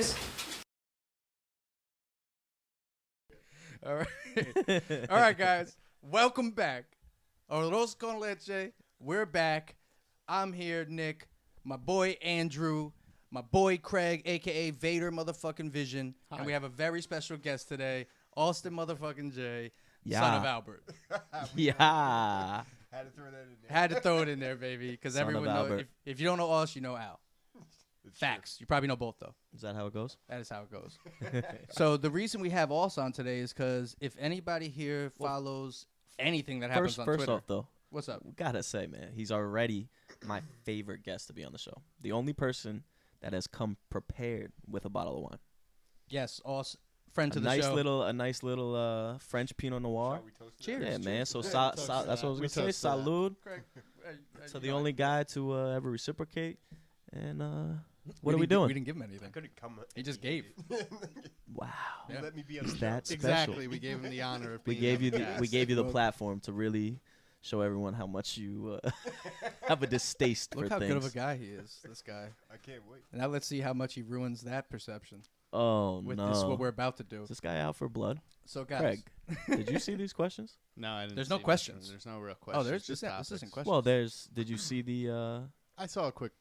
is. All right. All right, guys. Welcome back. Arroz con Leche. We're back. I'm here, Nick. My boy, Andrew. My boy, Craig, a.k.a. Vader motherfucking Vision. Hi. And we have a very special guest today, Austin motherfucking J, Yeah. son of Albert. Yeah. Had to throw that in there. Had to throw it in there, baby, because Son of everyone knows. Albert. If you don't know Aus, you know Al. It's Facts. You probably know both, though. Is that how it goes? That is how it goes. So the reason we have Aus on today is because if anybody here follows anything that happens on First Twitter. off, though, What's up? we gotta say, man, he's already my favorite guest to be on the show. The only person that has come prepared with a bottle of wine. Yes, Aus, friend to A the nice show. little French Pinot Noir. Shall we toast to Cheers. Yeah, man. So Yeah, that's toast what I to was that. gonna We say. toast to that. Salud. Craig, So the only guy to ever reciprocate. And what We are we didn't gi- doing? We didn't give him I anything. couldn't come. He just gave. Wow. Yeah. Let me be on the Is show. that special? Exactly. We gave him the honor of We being gave on you the the cast. we gave you the Well- platform to really show everyone how much you have a distaste Look for how things. good of a guy he is, this guy. I can't wait. Now let's see how much he ruins that perception Oh with no! this what we're about to do. Is this guy out for blood? So guys, Craig, did you see these questions? No, I didn't. There's no see much. questions. There's no real oh, questions. there's just this isn't topics. questions. Well, did you see the? I saw a quick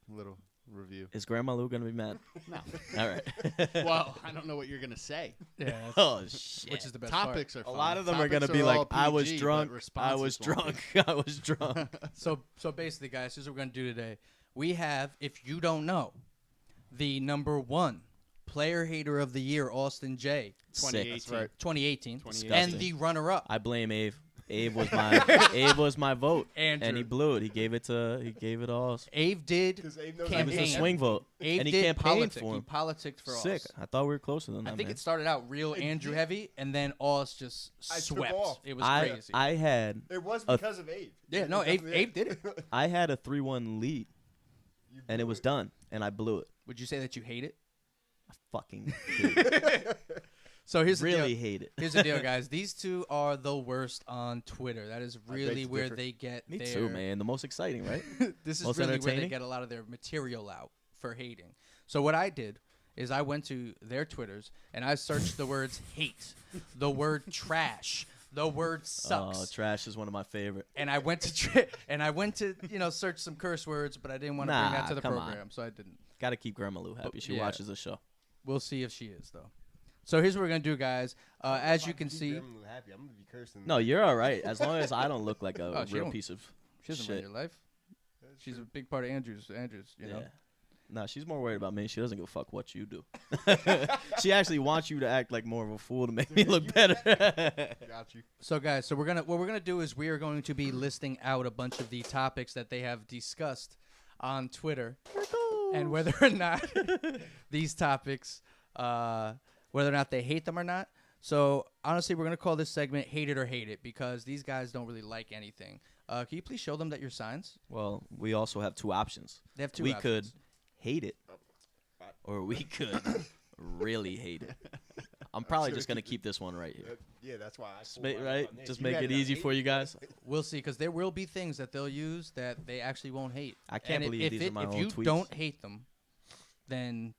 little review. Is Grandma Lou gonna be mad? No. All right. Well, I don't know what you're gonna say. yeah, that's- Oh shit! which is the best part. Topics are A fun. lot of them are Topics gonna be all like, "I was PG, but drunk. I responses was won't drunk. be. I was drunk." So basically, guys, here's what we're gonna do today. We have, if you don't know, the number one player hater of the year, Austin J, Sick. 2018. 2018, 2018. and the runner-up, I blame Abe. Abe was my vote, Andrew. and he blew it. He gave it to us. Abe did Because Abe knows It was campaign. a swing vote, Abe and he did campaigned politic. for He him. politicked for Sick. Aus. I thought we were closer than that. I think man. it started out real Andrew heavy, and then Aus just I took swept. off. It was I crazy. had It was because of Abe. Yeah, no, Abe did it. I had a 3-1 lead, You and it blew was done, and I blew it. Would you say that you hate it? I fucking hate it. So here's the really deal. hate it. Here's the deal, guys. These two are the worst on Twitter. That is beg really to where differ. they get Me their. too, man. The most exciting, right? This is Most really where they entertaining? get a lot of their material out for hating. So what I did is I went to their Twitters and I searched the words hate, the word trash, the word sucks. Oh, trash is one of my favorite. And I went to search some curse words, but I didn't want to bring that Nah, to the come on. program, so I didn't. Got to keep Grandma Lou happy. She yeah. watches the show. We'll see if she is though. So here's what we're gonna do, guys. As you can Keep see, Grandma Lou happy. I'm gonna be cursing. No, you're all right. As long as I don't look like Oh, a she real don't- piece of she doesn't run shit. your life. That's She's a true. big part of Andrew's. You know. Yeah. No, she's more worried about me. She doesn't give a fuck what you do. She actually wants you to act like more of a fool to make me look better. Got you. So guys, what we're gonna do is we are going to be listing out a bunch of the topics that they have discussed on Twitter, and whether or not these topics, whether or not they hate them or not. So honestly, we're gonna call this segment "Hate It or Hate It" because these guys don't really like anything. Can you please show them that your signs? Well, we also have two options. They have two. We options. could hate it, or we could really hate it. I'm probably gonna just gonna keep keep this one right here. Yeah, that's why I. Just right? Just You make had it a easy hate- for you guys. We'll see, because there will be things that they'll use that they actually won't hate. I can't And believe these are my if own you tweets. don't hate them, then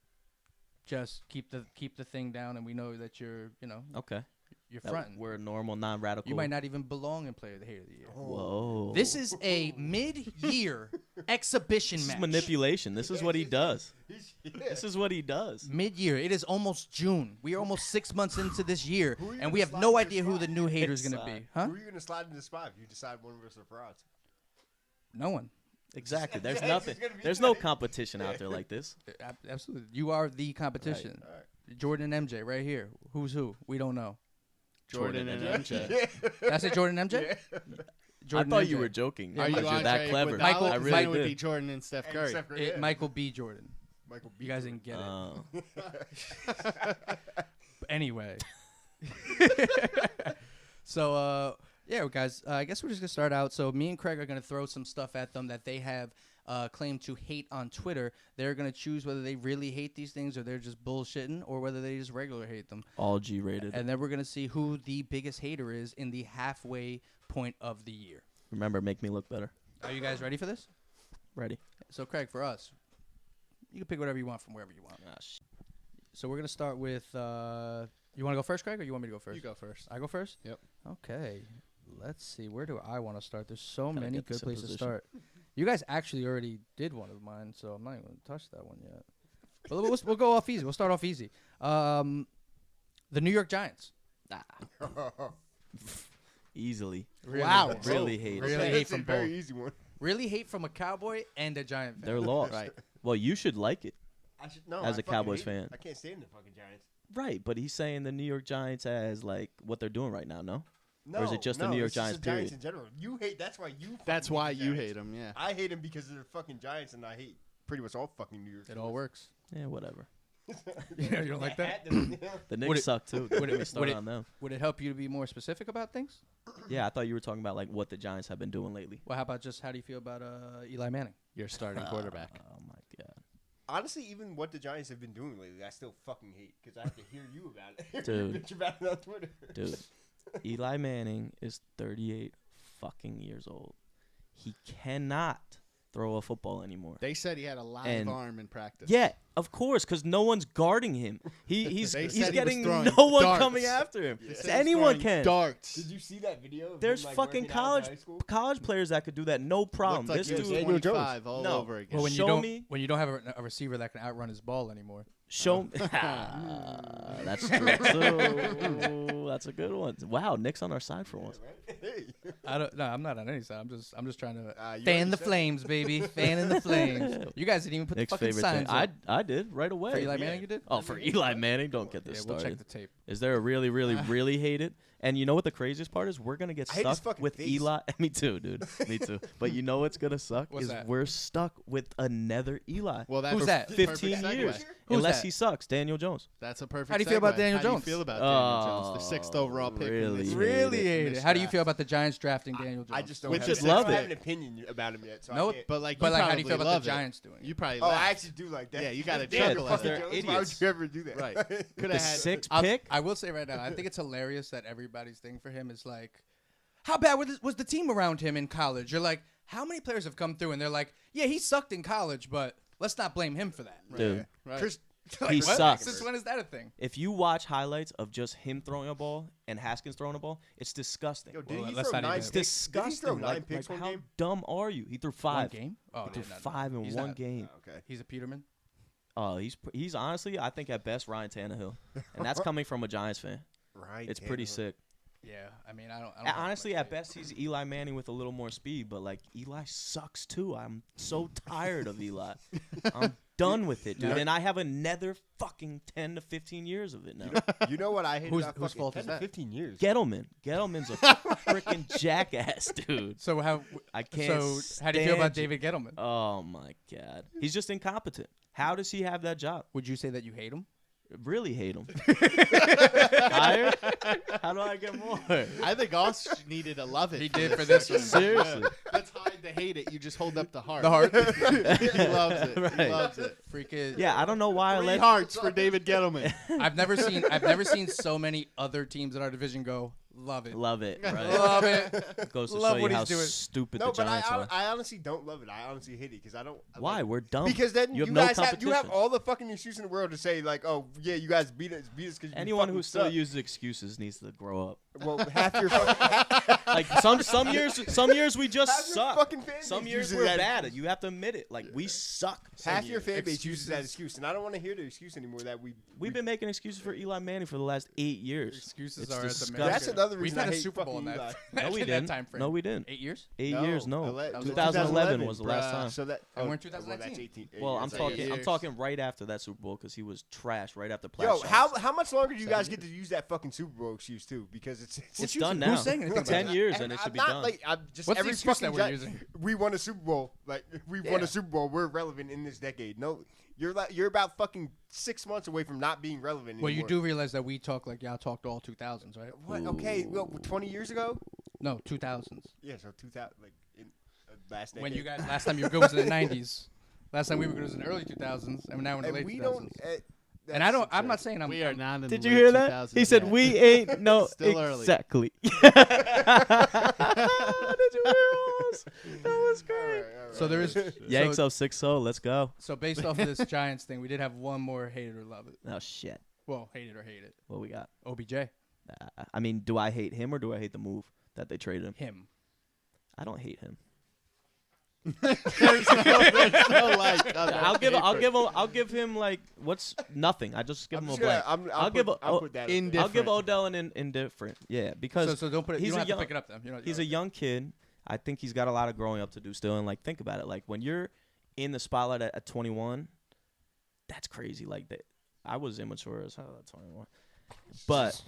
just keep the thing down, and we know that you're Okay. you're That fronting. we're normal, non-radical. You might not even belong in Player of the Hate of the Year. Whoa. This is a mid-year exhibition This match. is manipulation. This is what he does. Yeah. This is what he does. Mid-year. It is almost June. We are almost 6 months into this year, Who are you and we gonna have slide no in this idea who the spot? new hater is going to Inside. be. Huh? Who are you gonna slide in the spot if you decide one versus the frauds? No one. Exactly. There's It's nothing. gonna be There's no tight. competition out there like this. Absolutely. You are the competition. All right. Jordan and MJ right here. Who's who? We don't know. Jordan and MJ. Did I say Jordan and MJ? I Jordan thought and you MJ. were joking. Are you because you're on that track clever. with Michael- Michael, I really mine would did. be Jordan and Steph And Curry. Steph Curry, yeah. Michael B. Jordan. Michael B. You guys didn't get it. Oh. But anyway. So, yeah, guys, I guess we're just going to start out. So me and Craig are going to throw some stuff at them that they have claimed to hate on Twitter. They're going to choose whether they really hate these things or they're just bullshitting or whether they just regular hate them. All G-rated. And then we're going to see who the biggest hater is in the halfway point of the year. Remember, make me look better. Are you guys ready for this? Ready. So, Craig, for us, you can pick whatever you want from wherever you want. So we're gonna start with. You want to go first, Craig, or you want me to go first? You go first. I go first. Yep. Okay. Let's see. Where do I want to start? There's so Gotta many get this good in places to position. start. You guys actually already did one of mine, so I'm not even gonna touch that one yet. But we'll go off easy. We'll start off easy. The New York Giants. Easily. Wow. Really hate it. Really Okay, hate that's a from very both. easy one. Really hate from a Cowboy and a Giant fan. They're lost. Right. Well, you should like it. I should, no, As I a fucking Cowboys hate it. fan. I can't stand the fucking Giants. Right, but he's saying the New York Giants as like what they're doing right now, no? No, Or is it just the New York it's just Giants, the Giants period? in general. You hate. That's why you. That's fucking why the you Giants. hate him. Yeah. I hate them because they're fucking Giants, and I hate pretty much all fucking New York. It all works. Yeah, whatever. You don't like that? The Knicks it- suck too. would Would it- it start would it- on them? Would it help you to be more specific about things? Yeah, I thought you were talking about like what the Giants have been doing lately. Well, how about just how do you feel about Eli Manning? Your starting quarterback. Oh my god, Honestly, even what the Giants have been doing lately, I still fucking hate because I have to hear you about it. Dude. You bitch about it on Twitter. dude. Eli Manning is 38 fucking years old. He cannot throw a football anymore. They said he had a live And- arm in practice. Yeah, of course, because no one's guarding him. He's They he's said he was getting throwing no one darts. coming after him. They said So he was anyone throwing can. Darts. Did you see that video? Of There's him, like, fucking working out in college high school? college players that could do that, no problem. Looked like This he was dude, Daniel Jones. 25 all No. over again. Well, when Show you don't me- when you don't have a receiver that can outrun his ball anymore. show me. That's true too. That's a good one. Wow, Nick's on our side for once. Hey. I don't. No, I'm not on any side. I'm just trying to You fan already the said it. flames, baby. Fanning the flames. You guys didn't even put Nick's the fucking favorite thing. signs up. I did right away. For Eli Yeah. Manning, you did? Oh, for Eli Manning, don't get Yeah, this we'll started. check the tape. Is there a really, really, really hate it? And you know what the craziest part is? We're gonna get I hate his stuck fucking with face. Eli. Me too, dude. Me too. But you know what's gonna suck What's is that? we're stuck with another Eli. Well, that's Who's a that? perfect 15 segue. years. Who's Unless that? he sucks, Daniel Jones. That's a perfect. How do you feel about segue. Daniel How do Jones? you feel about Daniel Jones, the 6th overall pick? in really this hate league? Really it. hate it. How do you Misdraft. feel about the Giants drafting Daniel Jones? I just don't. Which have, is I don't love have it. an opinion about him yet. So No, I can't. But like, But you like, how do you feel probably about love the it. Giants doing? You probably. Oh, laugh. I actually do like that. Yeah, you gotta Damn, chuckle fucking at that. Jones, They're why would idiots. you ever do that? Right. Could The have had. sixth I'll- pick. I will say right now, I think it's hilarious that everybody's thing for him is like, how bad was the team around him in college? You're like, how many players have come through and they're like, yeah, he sucked in college, but let's not blame him for that. Dude, Right. Chris, He what? sucks. Since when is that a thing? if you watch highlights of just him throwing a ball and Haskins throwing a ball, it's disgusting. Yo, did Well, he let's throw not 9 even- It's picks? Did he disgusting. throw 9 Like, picks like, one how game? dumb are you? He threw One 5. game? Oh, He threw no, no. 5 in He's one not- game. Okay. He's a Peterman. Oh, he's honestly, I think at best Ryan Tannehill, and that's coming from a Giants fan. Right. It's pretty sick. Yeah, I mean, I don't have Honestly, much at faith. best he's Eli Manning with a little more speed, but like Eli sucks too. I'm so tired of Eli. I'm done with it, dude. Yeah. And I have another fucking 10 to 15 years of it now. You know what I hate Whose- about whose fucking fault 10 is to that? 15 years. Gettleman's a freaking jackass, dude. So how? I can't. So how do you feel about stand David Gettleman? Oh my god, he's just incompetent. How does he have that job? Would you say that you hate him? Really hate him. Higher? How do I get more? I think Osh needed to love it. He did for this one. Seriously. Let's hide the hate it. You just hold up the heart. The heart. He loves it. He Right. loves it. Freaking. Yeah, I don't know why I 3 let. hearts for David Gettleman. I've never seen so many other teams in our division go. Love it. Love it. Right. Love it. Goes to Love show you what how he's doing. stupid No, the but Giants are. I honestly don't love it. I honestly hate it because I don't. Why? Like, We're dumb. because then you you, have no guys have competition. all the fucking excuse in the world to say like, oh yeah, you guys beat us because Anyone you who fucking still suck. uses excuses needs to grow up. Well, half your fucking Like some years we just half your suck. fucking fan Some base years uses we're that bad. excuse. You have to admit it. Like we suck. some Half your years. fan base uses that excuse, and I don't want to hear the excuse anymore. That We've been making excuses for Eli Manning for the last 8 years. Excuses It's are at the disgusting. market. That's another We've reason had I a hate Super Bowl in fucking that. Eli. No, we that didn't. time frame. No, we didn't. 8 years. 8 years, no. 2011 was the last time. So that And we're in well, that's 2019. 18. Well, I'm That's talking. 8 I'm years. talking right after that Super Bowl because he was trash right after. Yo, Platt how much longer do you 7 guys get to use that fucking Super Bowl excuse too? Because It's done now. Who's saying anything about 10 that? years and it should I'm be not, done. Like, I'm just What's the every excuse that fucking we're Gi- using? We won a Super Bowl. Like we won Yeah. a Super Bowl. We're relevant in this decade. No, you're about fucking 6 months away from not being relevant anymore. Well, you do realize that we talk like y'all talked all 2000s, right? What? Okay. Well, 20 years ago. No, 2000s. Yeah. So 2000, like in last decade. When you guys last time you were good was in the 90s. Last time we were good was in the early 2000s, and now we're in the and late we 2000s. don't. And I don't. I'm not saying I'm. We are not in Did the you late hear that? 2000s He said yet. we ain't no Still early. exactly. Did you hear us? That was great. So there is Yanks so, up 6-0. Let's go. so based off of this Giants thing, we did have one more hate it or love it. Oh shit. Well, hate it or hate it. What we got? OBJ. I mean, do I hate him or do I hate the move that they traded him? Him. I don't hate him. There's no like. I'll give him like what's nothing. I just give him a blank. I'll put that. I'll give Odell an indifferent. Yeah, because So don't put it. You he's don't a have young- to pick it up then. You know, he's a young kid. I think he's got a lot of growing up to do still. And like, think about it. Like when you're in the spotlight at 21, that's crazy. Like that, I was immature as hell at 21, but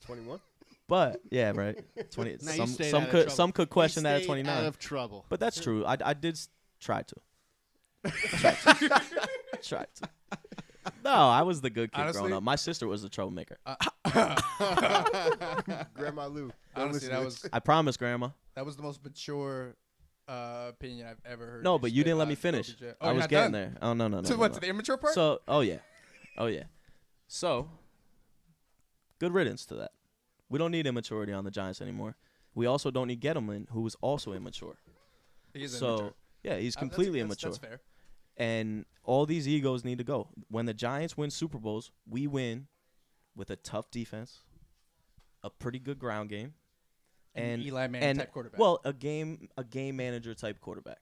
21. But yeah, right. 20. Now you stayed Some out of could trouble. some could question that at Stayed 29. Out of trouble. But that's true. I did try to. Tried to. No, I was the good kid Honestly, growing up. My sister was the troublemaker. Grandma Lou. Honestly, I promise, Grandma. that was the most mature opinion I've ever heard. No, but you spit didn't let on me finish. OBJ. I you're was not getting done? there. Oh no. To what? To the immature part? So, oh yeah. So, good riddance to that. We don't need immaturity on the Giants anymore. We also don't need Gettleman, who was also immature. He's So, immature. yeah, he's That's- completely that's immature. That's fair. And all these egos need to go. When the Giants win Super Bowls, we win with a tough defense, a pretty good ground game, and Eli Manning type quarterback. well, a game manager type quarterback.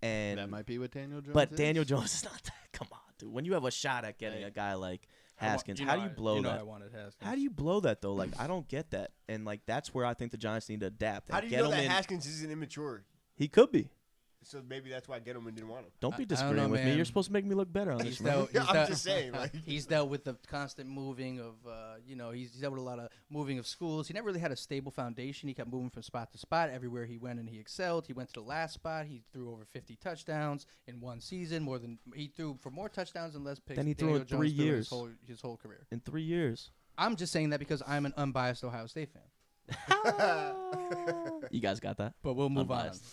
And That might be what Daniel Jones but is. Daniel Jones is not that. Come on, dude. When you have a shot at getting a guy like Haskins, how do you blow you know that? I wanted Haskins. How do you blow that though? Like I don't get that, and like that's where I think the Giants need to adapt. How and do you know that Gettleman- Haskins isn't immature? He could be. So maybe that's why Gettleman didn't want him. Don't be I don't disagreeing know, with me. man. You're supposed to make me look better on this. He's remember? dealt, he's I'm dealt- just saying. Like, he's dealt with the constant moving of, he's dealt with a lot of moving of schools. He never really had a stable foundation. He kept moving from spot to spot. Everywhere he went and he excelled. He went to the last spot. He threw over 50 touchdowns in one season. He threw for more touchdowns and less picks. Then he threw Daniel in 3 Jones threw years. his whole career. In 3 years. I'm just saying that because I'm an unbiased Ohio State fan. You guys got that? But we'll move Unbiased.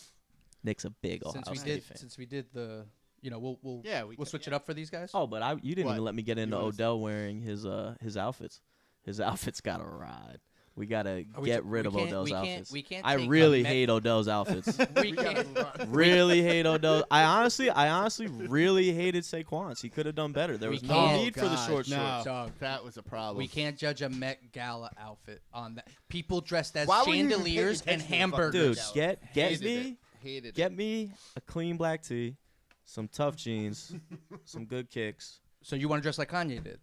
Nick's a big Ohio on. State fan. Since we did the, we'll Yeah, we'll switch it up for these guys. Oh, but you didn't What? even let me get into wanna- Odell wearing his outfits. His outfits got to ride. We gotta Are we get t- rid we of can't- Odell's we can't- outfits. we can't I take a really Met- hate Odell's outfits. We can't. Really hate Odell. I honestly really hated Saquon's. He could have done better. There We was no can't- need for the short no, shorts. Dog. that was a problem. We can't judge a Met Gala outfit on that. People dressed as Why were you even paying chandeliers and attention to the fucking hamburgers. Met Dude, Gala? get Hated me it. Hated get me a clean black tee, some tough jeans, some good kicks. So you want to dress like Kanye did?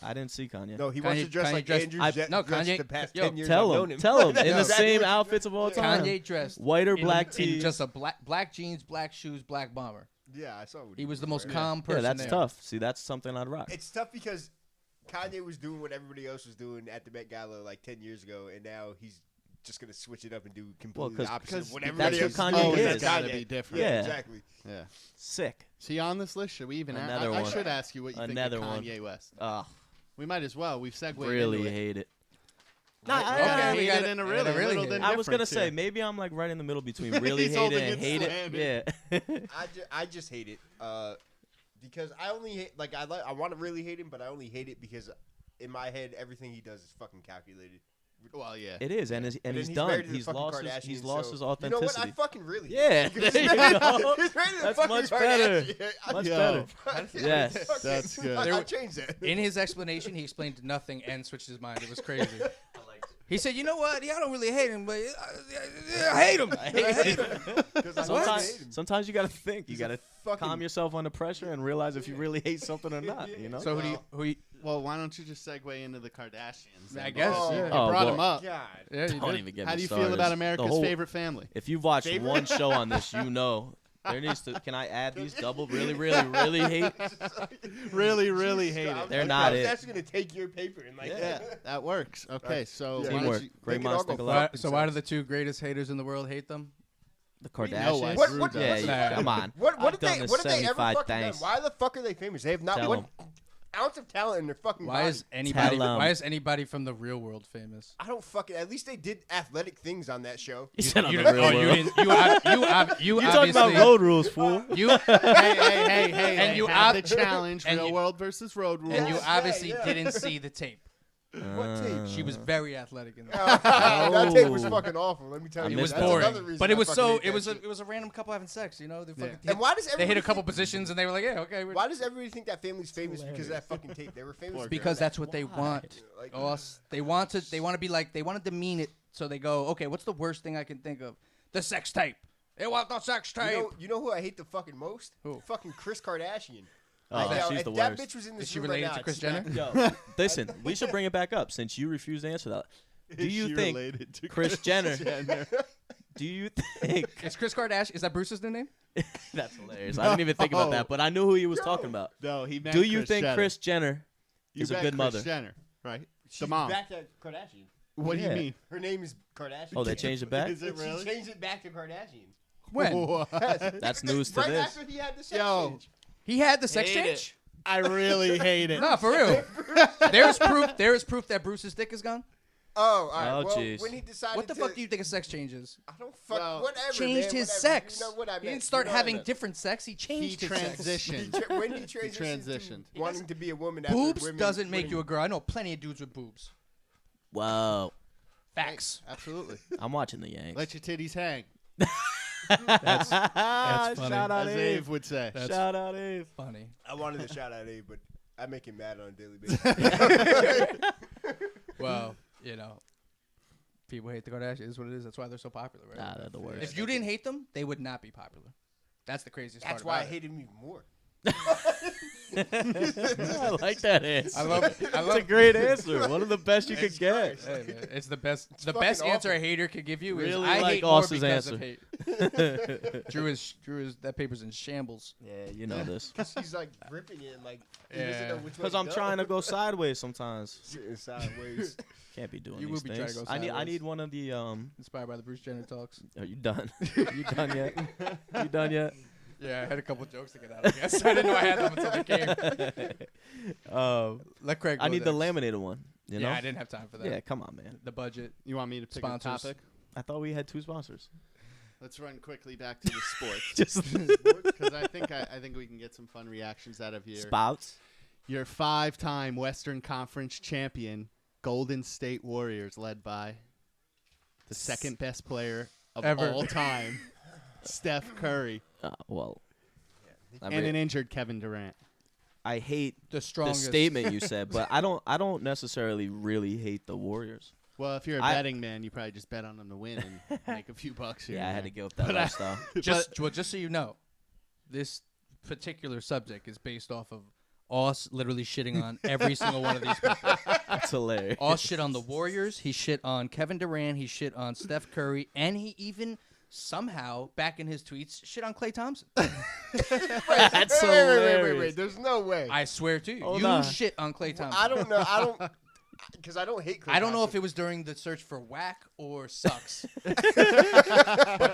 I didn't see Kanye. No, he wants to dress Kanye like dressed- Andrew I- Jet no, dressed Kanye- the past yo, 10 years Tell I've him, known him. tell him in That's the exactly same what- outfits of all time. Kanye dressed White or in- black in tees. just a black jeans, black shoes, black bomber. Yeah, I saw what He was the did most there. calm Yeah, person. that's there. tough. See, that's something I'd rock. It's tough because Kanye was doing what everybody else was doing at the Met Gala like 10 years ago, and now he's just going to switch it up and do completely 'cause- the opposite because of what that's everybody what else Kanye doing. is. That's Gotta Kanye. be different. Yeah, Yeah. exactly. Yeah. Sick. Is he on this list? Should we even? Another I one. should ask you what you Another think one. of Kanye West. We We might as well. We've segued really into it. hate it. No, Okay, I we hate got it it. in a Yeah, really, really little hate it. than I was gonna difference say here. maybe I'm like right in the middle between really He's hate it holding and it hate slanted. it. Yeah. I just hate it because I only hate I want to really hate him, but I only hate it because in my head everything he does is fucking calculated. Well, yeah. It is, and then he's married done. to the He's fucking lost his Kardashians, he's lost so- his You know authenticity. what? I fucking really hate Yeah, him. Because there he's you married- go. he's married to the That's fucking much better. Kardashians. Much Yo. better. Yes. That's good. I'll change that. In his explanation, he explained nothing and switched his mind. It was crazy. He said, "You know what? Yeah, I don't really hate him, but I hate him. I hate him." Because I fucking hate him. Sometimes you gotta think. You He's gotta fucking- calm yourself under pressure and realize if you really hate something or not. You know. So who you Well, why don't you just segue into the Kardashians? I and- guess. Oh. yeah. You Oh, brought well, them up. God. Yeah, you don't did. even get How me do you started. feel about The America's whole- favorite family? If you've watched Favorite? one show on this, you know there needs to. Can I add these double? Really hate? Really, really hate I was- it. They're I not was it. actually gonna take your paper and like Yeah, that works. Okay, so Yeah. why don't Teamwork. you- Great They can all minds go think fuck alike. So why do the two greatest haters in the world hate them? The know why Kardashians. What- Drew what- does. Yeah, Nah. yeah, come on. What I've did done they? this What did they ever 75 fucking done? times. Why the fuck are they famous? They have not Tell one 'em. ounce of talent in their fucking Why body. is anybody? Tell 'em. Why is anybody from the real world famous? I don't fucking. At least they did athletic things on that show. You said on You the didn't- real oh, you world. didn't. You You talking about obviously. road rules, fool? You hey, And they you had ob- the challenge, and real you- world versus road rules. and you Yeah, obviously yeah. didn't see the tape. What tape? She was very athletic in that. That tape was fucking awful. Let me tell I you. It was missed That's that. another boring, reason but it I was fucking so hate that shit. it was a random couple having sex. They fucking Yeah. And why does they hit everybody a couple think- positions and they were like, yeah, okay. Why does everybody think that family's famous because of that fucking tape? They were famous Poor Because that. that's what they want. Like, Us. They want to be like, they want to demean it. So they go, okay, what's the worst thing I can think of? The sex tape. They want the sex tape. you know who I hate the fucking most? Who? Fucking Kris Kardashian. Oh, Like, yo, she's if the that worst. bitch was in this Is she room related right to now, Kris I'd Jenner? smack- Yo, listen, we should bring it back up since you refused to answer that. Do you She think related to Kris Jenner? Jenner. Do you think Is Kris Kardashian? Is that Bruce's new name? that's hilarious? I didn't even think about that, but I knew who he was talking about. No, he meant Do you Kris think Jenner. Kris Jenner You is a bet good Kris mother? Jenner, right? She's The mom. back to Kardashian. What do Yeah. you mean? Her name is Kardashian. Oh, they changed it back. Is it She really? changed it back to Kardashian. When? What? That's news to right this. after he had the sex Yo. change. He had the sex Hate change? I really hate it. No, for real. There's proof that Bruce's dick is gone. Oh, all right. Oh, well, jeez. when he decided What the to, fuck do you think a sex change is? I don't fuck. Well, whatever. Changed man, his whatever. sex. You know what I meant. He didn't start You know what I having meant. different sex. He He changed his sex. transitioned. When he He transitioned, transitioned. to wanting to be a woman. After Boobs women doesn't make winning- you a girl. I know plenty of dudes with boobs. Whoa, Facts. Absolutely. I'm watching the Yanks. Let your titties hang, That's funny. Shout out as Abe. Ave would say. That's Shout out Abe. funny. I wanted to shout out Abe, but I make him mad on a daily basis. Well, you know, people hate the Kardashians. It is what it is. That's why they're so popular, right? Nah, they're the worst. If you didn't hate them, they would not be popular. That's the craziest That's part why I about it. hate him even more. I like that answer. I love it. I That's love a great answer. One of the best you could get. Christ. Hey, man, it's the best. The fucking best answer awful. a hater could give you is Really I like hate more Austin's because answer. of hate. Drew is that paper's in shambles. Yeah, you know this. Because he's like ripping it and like he doesn't Yeah. know which way Because I'm trying to go sideways sometimes. Sitting sideways. Can't be doing You these will be trying to things. go I sideways. need one of the Inspired by the Bruce Jenner talks. Are you done? You done yet? You done yet? Yeah, I had a couple jokes to get out. I guess I didn't know I had them until they came. Let Craig. I go need the next. laminated one. You know? Yeah, I didn't have time for that. Yeah, come on, man. The budget. You want me to pick Sponsors. a topic? I thought we had 2 sponsors. Let's run quickly back to the sports. Just Because I think we can get some fun reactions out of spouts. your 5-time Western Conference champion, Golden State Warriors, led by the second best player of Ever. all time, Steph Curry, Well, I and mean, an injured Kevin Durant. I hate The the strongest statement you said, but I don't necessarily really hate the Warriors. Well, if you're a I- betting man, you probably just bet on them to win and make a few bucks here. Yeah, I and had to there. give up that But lifestyle. Just so you know, this particular subject is based off of Oz literally shitting on every single one of these people. That's hilarious. Oz shit on the Warriors. He shit on Kevin Durant. He shit on Steph Curry, and he even somehow back in his tweets shit on Klay Thompson. That's wait, hilarious. There's no way. I swear to you, Hold you on. shit on Klay Thompson. I don't know. I don't. Because I don't hate Klay I don't know if Thompson. it was during the search for whack or sucks. But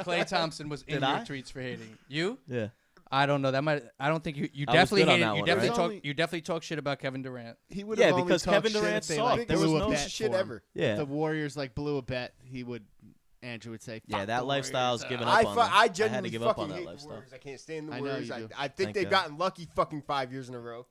Klay Thompson was in Did your I? tweets for hating you. Yeah. I don't know. That might. I don't think you I was definitely good on hated. that You one, definitely right? talk. Only- You definitely talk shit about Kevin Durant. He would Yeah, have only because talked Kevin shit Durant's if they, soft. like, There blew was a no bet Piece of shit for him. ever. Yeah. If the Warriors like blew a bet, he would. Andrew would say, Yeah, "Fuck that the lifestyle's Warriors." given I, up on fu- that. I I had genuinely to give up fucking on that hate the lifestyle. Warriors. I can't stand the I know Warriors. you I do. think Thank they've God. gotten lucky fucking 5 years in a row.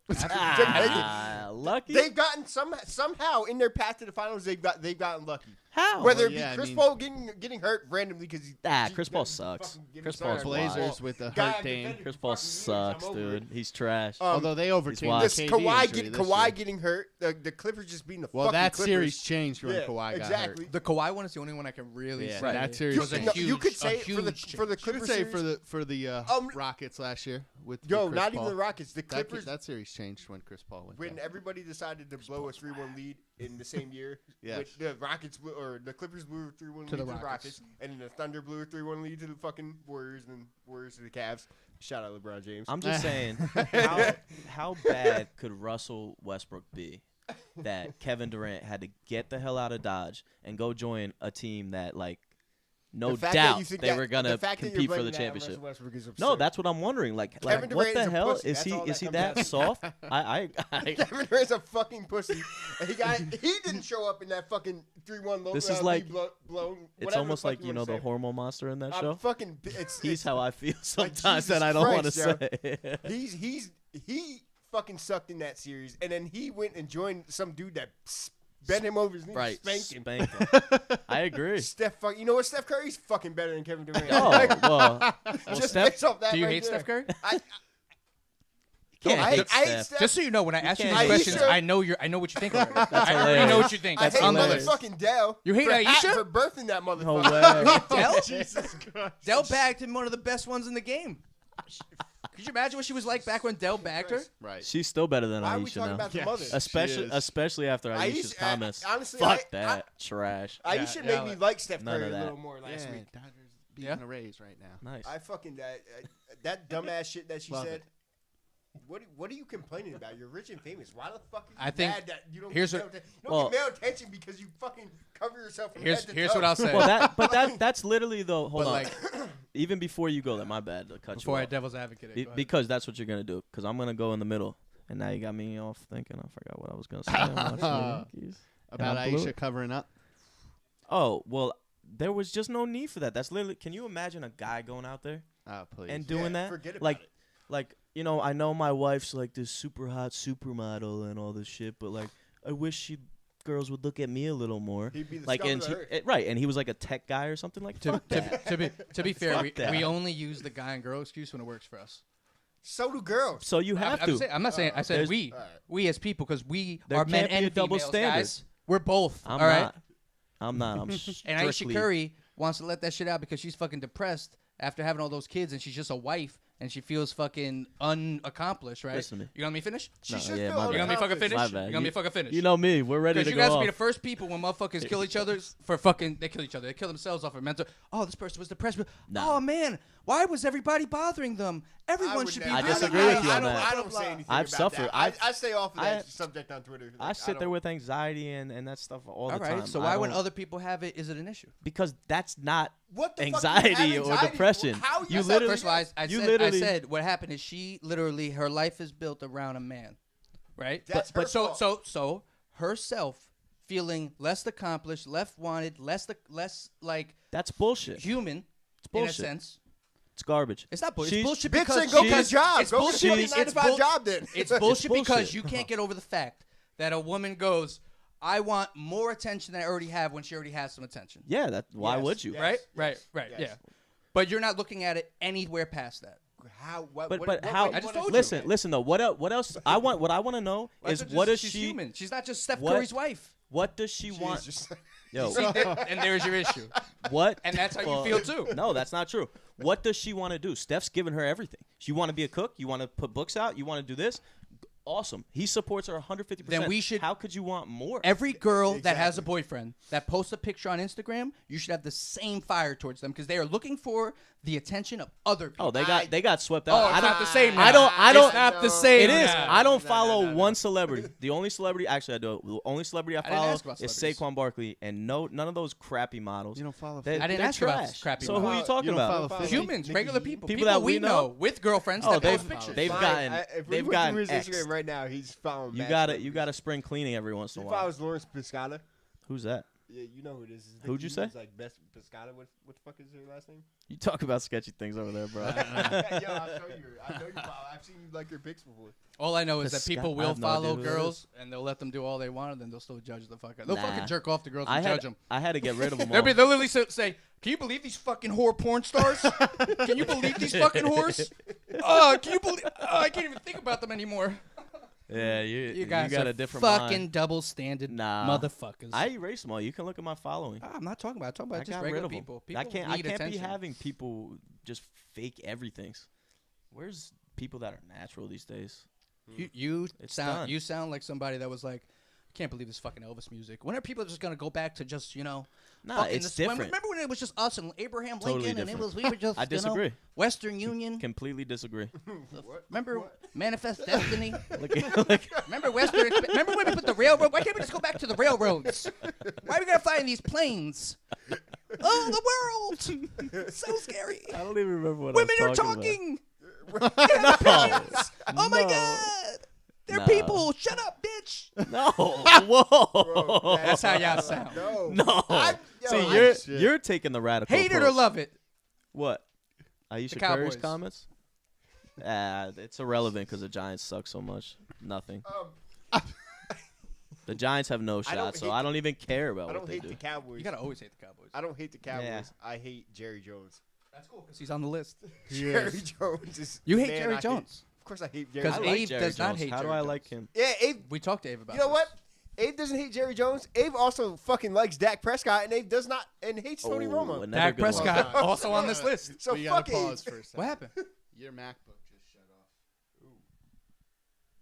Lucky? They've gotten somehow in their path to the finals. They've gotten lucky. How? Whether Well, it yeah, be I Chris mean- Paul getting hurt randomly because Chris Paul sucks. Chris Paul's Blazers with the hurt Dame. Chris Paul sucks, dude. He's trash. Although they overcame wild. the This KD Kawhi injury this Kawhi year. getting hurt, the Clippers just being the Well, fucking that Clippers. series changed when Yeah, Kawhi exactly. The Kawhi one is the only one I can really Yeah, say. that series You, was a changed. you huge- could a say for the huge for the change. Could Clippers say series, for the Um, Rockets last year with yo, Chris not Paul. even the Rockets. The Clippers. That series changed when Chris Paul went. When down. everybody decided to blow a 3-1 lead in the same year, Yeah. which the Rockets or the Clippers blew a 3-1 To lead the to the Rockets. Rockets, and then the Thunder blew a 3-1 lead to the fucking Warriors, and Warriors to the Cavs. Shout out LeBron James. I'm just saying, how bad could Russell Westbrook be that Kevin Durant had to get the hell out of Dodge and go join a team that, like, no The fact that doubt you think they that- were gonna the fact that you're compete for blaming the that on championship. Russell Westbrook is No, absurd. that's what I'm wondering. Like Kevin what Durant the is a hell pussy. is That's he? all Is that he comes that down to. soft? Kevin Durant's a fucking pussy. And he didn't show up in that fucking 3-1 low. This is like- blown. It's whatever almost the fuck like the wanna say. hormone monster in that I'm show. fucking. It's He's how I feel sometimes Jesus that I don't want to Christ, say. he fucking sucked in that series, and then he went and joined some dude that bend him over his knee, Right. spank him. Spank him. I agree. You know what? Steph Curry's fucking better than Kevin Durant. Oh, well Just Steph, based off that Do you right hate there. Steph Curry? can't I hate hate Steph. Steph. Just so you know, when I ask you can't these hate questions, Steph. I know what you think already. I already hilarious. know what you think. I That's hate on the hilarious. list. motherfucking Dell. You hate for Aisha? for birthing that No motherfucker. way. Dell? Jesus Christ. Dell bagged him one of the best ones in the game. Could you imagine what she was like back when Dell bagged her? Right. She's still better than Why are we Aisha talking now. about the Yeah. mother? Especially after Aisha's Aisha- comments. honestly, Fuck I- that trash. Aisha Yeah, made yeah, me like- like Steph None Curry of a that. little more last Yeah, week. Dodgers beating Yeah? the Rays right now. Nice. I fucking that dumbass shit that she Love said. it. What are you complaining about? You're rich and famous. Why the fuck are you I think- mad that you don't here's get what- male attention? You don't well- get male attention because you fucking cover yourself from Here's head to here's toe. what I'll say. Well, that's literally the hold But on. like Even before you go, my bad to cut before you I off. devil's advocate, it, go ahead. Because that's what you're gonna do. Because I'm gonna go in the middle, and now you got me off thinking. I forgot what I was gonna say. I'm watching the Yankees. About I blew Aisha it. covering up. Oh well, there was just no need for that. That's literally. Can you imagine a guy going out there Oh, please. and doing Yeah, that? forget about like, it. like you know, I know my wife's like this super hot supermodel and all this shit, but like, I wish girls would look at me a little more. He'd be the Like, scum and of the earth. right, and he was like a tech guy or something like. Fuck that. to be fair, Fuck that. we only use the guy and girl excuse when it works for us. So do girls. So you have to. I'm not saying. I said There's- we. all right. We as people, because we There are men can't be a and double females, standard. guys. We're both. I'm all right. not. I'm not. I'm And strictly. Aisha Curry wants to let that shit out because she's fucking depressed after having all those kids, and she's just a wife, and she feels fucking unaccomplished, right? Listen to me. You gonna let me finish? She No, should yeah, feel my You gonna let me fucking unaccomplished. finish? My You bad. gonna let me fucking finish? You know me. We're ready Because to you go guys off. be the first people when motherfuckers kill each other for fucking. They kill each other. They kill themselves off of mental. Oh, this person was depressed. Nah. Oh man, why was everybody bothering them? Everyone would should be. never- I disagree with you I on don't- that. I don't say anything I've about suffered. that. I stay off of that I- subject on Twitter. I Like, sit there don't- with anxiety and that stuff all the All right. time. So I why when don't- other people have it, is it an issue? Because that's not What the fuck anxiety do you have or anxiety? depression. How You that's not- literally- First of all, I You said, literally- what happened is she literally her life is built around a man, right? That's but her fault. so herself feeling less accomplished, less wanted, less like That's bullshit. human in a bullshit. sense. It's garbage. It's not bullshit. She's- It's bullshit Bitch, because then go get a she's- job. it's Go bullshit. get a It's 9 to 5 bull- job then. It's bullshit because bullshit. you can't get over the fact that a woman goes, "I want more attention than I already have," when she already has some attention. Yeah. Why Yes, would you? yes. Right. yes. Yeah. But you're not looking at it anywhere past that. How? What, But what, but what how? way I you just wanna told do you. it? Listen though. What else? I want. What I want to know is That's what does she's she? human. She's not just Steph what- Curry's wife. What does she She want? is just- Yo. See, and there's your issue. What? And that's how you fuck- feel too. No, that's not true. What does she want to do? Steph's giving her everything. You want to be a cook? You want to put books out? You want to do this? Awesome. He supports her 150%. Then we should- How could you want more? Every girl that has a Exactly. boyfriend that posts a picture on Instagram, you should have the same fire towards them because they are looking for the attention of other people. Oh, they got swept out. Oh, I it's don't. not the same. I now. don't. It's not the same. It is. now. I don't No, follow no. one celebrity. The only celebrity, actually, I do. The only celebrity I didn't follow ask about is celebrities. Saquon Barkley, and none of those crappy models. You don't follow. They, I didn't they're ask about trash. crappy So who are you models. talking You don't about? follow Humans, Nikki, regular people, people that we we know know? with girlfriends Oh, that they've- post pictures. they've Fine. gotten- If they've we gotten went through his X'd. Instagram right now, he's following. You mad got to celebrities. You got to spring cleaning every once in He a while. follows Lawrence Piscata. Who's that? Yeah, you know who it is. It's Who'd you Nikki, say? who's like best Piscata. What the fuck is her last name? You talk about sketchy things over there, bro. Yo, I'll show you. I know you follow. I've seen like your pics before. All I know is that Pisca- people I will have no idea follow who that girls and they'll let them do all they want and then they'll still judge the fuck out. They'll Nah. fucking jerk off the girls I and had judge them. I had to get rid of them They'll all. literally say, "Can you believe these fucking whore porn stars? Can you believe these fucking whores? Oh, can you believe? Oh, I can't even think about them anymore." Yeah, you guys got are a different fucking mind. double standard Nah. motherfuckers. I erase them all. You can look at my following. I'm not talking about. I'm talking about I just got regular rid of 'em. people. I People can't need be attention. having people just fake everything's. Where's people that are natural these days? You It's sound done. like somebody that was like, I can't believe this fucking Elvis music. When are people just gonna go back to just Nah, fucking it's when- different. remember when it was just us and Abraham Totally Lincoln and it different. was we were just I disagree. Western Union. Completely disagree. Remember Manifest Destiny. Look, Remember Western. Remember when we put the railroad? Why can't we just go back to the railroads? Why are we gonna fly in these planes? Oh, the world! So scary. I don't even remember what Women I are was talking talking. about. Oh my No. God! They're Nah. people. Shut up, bitch. No. Whoa. That's how y'all sound. No. No. Yo, See, I- you're taking the radical Hate it or approach. love it. What? Aisha The Curry's Cowboys. comments? It's irrelevant because the Giants suck so much. Nothing. The Giants have no I don't shot, so hate I don't even care about I what don't they hate do. the Cowboys. You gotta always hate the Cowboys. I don't hate the Cowboys. Yeah. I hate Jerry Jones. That's cool because he's on the list. Jerry Jones is. You hate man, Jerry I Jones. Of course, I hate Jerry. Because I Jones. like Abe Jerry does not Jones. hate How do Jerry I Jones. like him? Yeah, Abe. We talked to Abe about You know this. what? Abe doesn't hate Jerry Jones. Abe also fucking likes Dak Prescott, and Abe does not and hates Tony Romo. another Dak good one. Prescott also on this list. So we fuck gotta Abe. pause for a second. What happened? Your MacBook just shut off.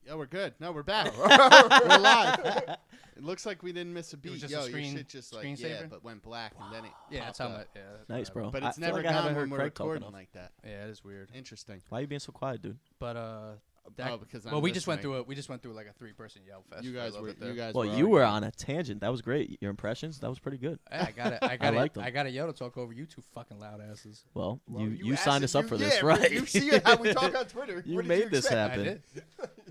Yeah, we're good. No, we're back. We're live. It looks like we didn't miss a beat. was just Yo, a your screen- shit just like screensaver? but went black and then it. Yeah, that's popped how up. much. Yeah, that's Nice, whatever. bro. But I it's feel never like I haven't gone heard when we're Craig talking recording enough. like that. Yeah, it is weird. Interesting. Why are you being so quiet, dude? But Dak, Oh, because well, I'm we just went listening. through it. We just went through like a 3-person yell fest. You for a guys little were. bit there. You guys. Well, were you were arguing. on a tangent. That was great. Your impressions, that was pretty good. Hey, I got liked it. them. I got to yell to talk over you two fucking loud asses. Well, Well, you signed us up for this, yeah, right? You see how we talk on Twitter. You What did made this expect? happen.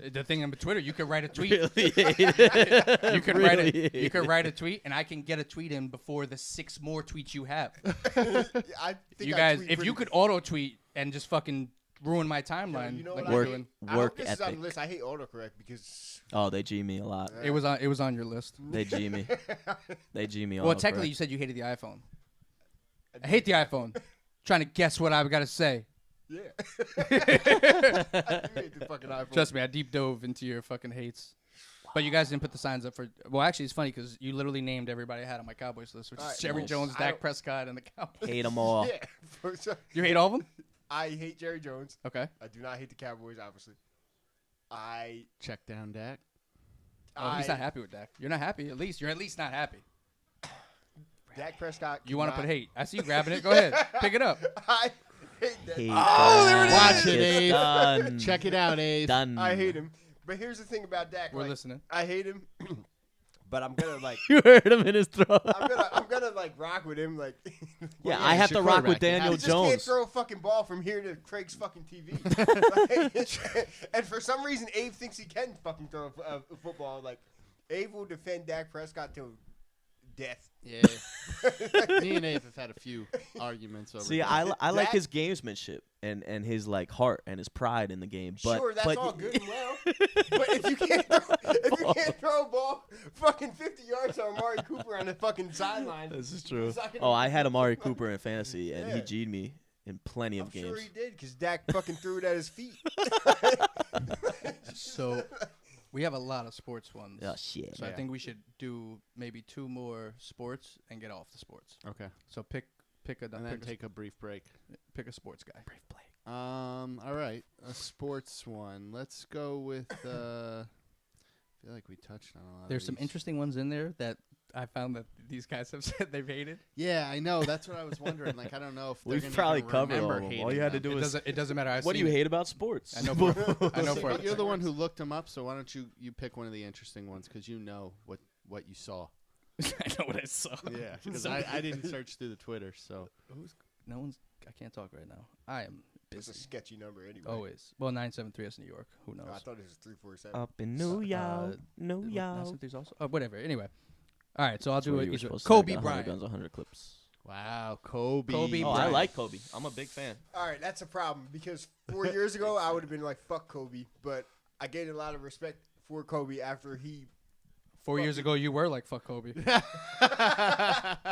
I did. The thing on Twitter, you could write a tweet. Really hate it. You could Really write hate it. You could it. write a tweet, and I can get a tweet in before the 6 more tweets you have. I think You I guys, tweet if pretty you could auto tweet and just fucking ruin my timeline, you know like what you're Work. doing. I hope Work this is on ethic. the list. I hate autocorrect because Oh, they G me a lot. It was on your list. They G me. They G me. Well, autocorrect. technically, you said you hated the iPhone. I hate the iPhone. Trying to guess what I've got to say. yeah. I hate the fucking iPhone. Trust me, I deep dove into your fucking hates. But you guys didn't put the signs up for. Well, actually, it's funny because you literally named everybody I had on my Cowboys list, which All is right, Jerry nice. Jones, I Dak don't- Prescott, and the Cowboys. hate them all. Yeah. For sure. You hate all of them? I hate Jerry Jones. Okay. I do not hate the Cowboys, obviously. Check down Dak. Oh, he's not happy with Dak. You're not happy. At least you're at least not happy. Dak Prescott. You want to cannot- put hate? I see you grabbing it. Go ahead, pick it up. I hate that. Hate Oh, there it that. is. Watch it, It's Abe. Done. Check it out, Abe. Done. I hate him. But here's the thing about Dak. We're like, listening. I hate him, but I'm gonna like. You heard him in his throat. I'm gonna like rock with him. Like. Yeah, yeah, I he's have your to rock with quarterback. You have Daniel He just can't Jones. throw a fucking ball from here to Craig's fucking TV. Like, and for some reason, Abe thinks he can fucking throw a football. Like, Abe will defend Dak Prescott till death. Yeah. Me and Abe have had a few arguments over. See, that. I like Dak- his gamesmanship and his like heart and his pride in the game. But Sure, that's but all good and well. But if you can't throw a ball fucking 50 yards to Amari Cooper on the fucking sideline, This is true. it's not gonna Oh, be I had fucking Amari fun. Cooper in fantasy, and he Yeah. G'd me in plenty of I'm games. sure he did because Dak fucking threw it at his feet. So we have a lot of sports ones. Oh shit. So I Yeah. think we should do maybe 2 more sports and get off the sports. Okay. So pick a And then take a brief break. pick a sports guy. All right. A sports one. Let's go with. I feel like we touched on a lot. There's of some these. interesting ones in there that I found that these guys have said they've hated. Yeah, I know. That's what I was wondering. Like, I don't know if they're We've gonna probably even covered all remember of them. hating All you had to them. do is. It doesn't matter. What do you hate about sports? I know for I know for But you're the one who looked them up, so why don't you pick one of the interesting ones because you know what you saw. I know what I saw. Yeah, because I didn't search through the Twitter, so No one's. I can't talk right now. I am It's a busy. sketchy number anyway. Always. Well, 973 is New York. Who knows? Oh, I thought it was 347. Up in New York, New York. 973 is also. Oh, whatever. Anyway. All right. So I'll That's do where it. you were each way. supposed to say Kobe 100 Bryant. guns, 100 clips. wow, Kobe. Kobe Oh, I Bryant. like Kobe. I'm a big fan. All right, that's a problem because 4 years ago I would have been like, fuck Kobe, but I gained a lot of respect for Kobe after he. 4 years ago, you were like fuck Kobe.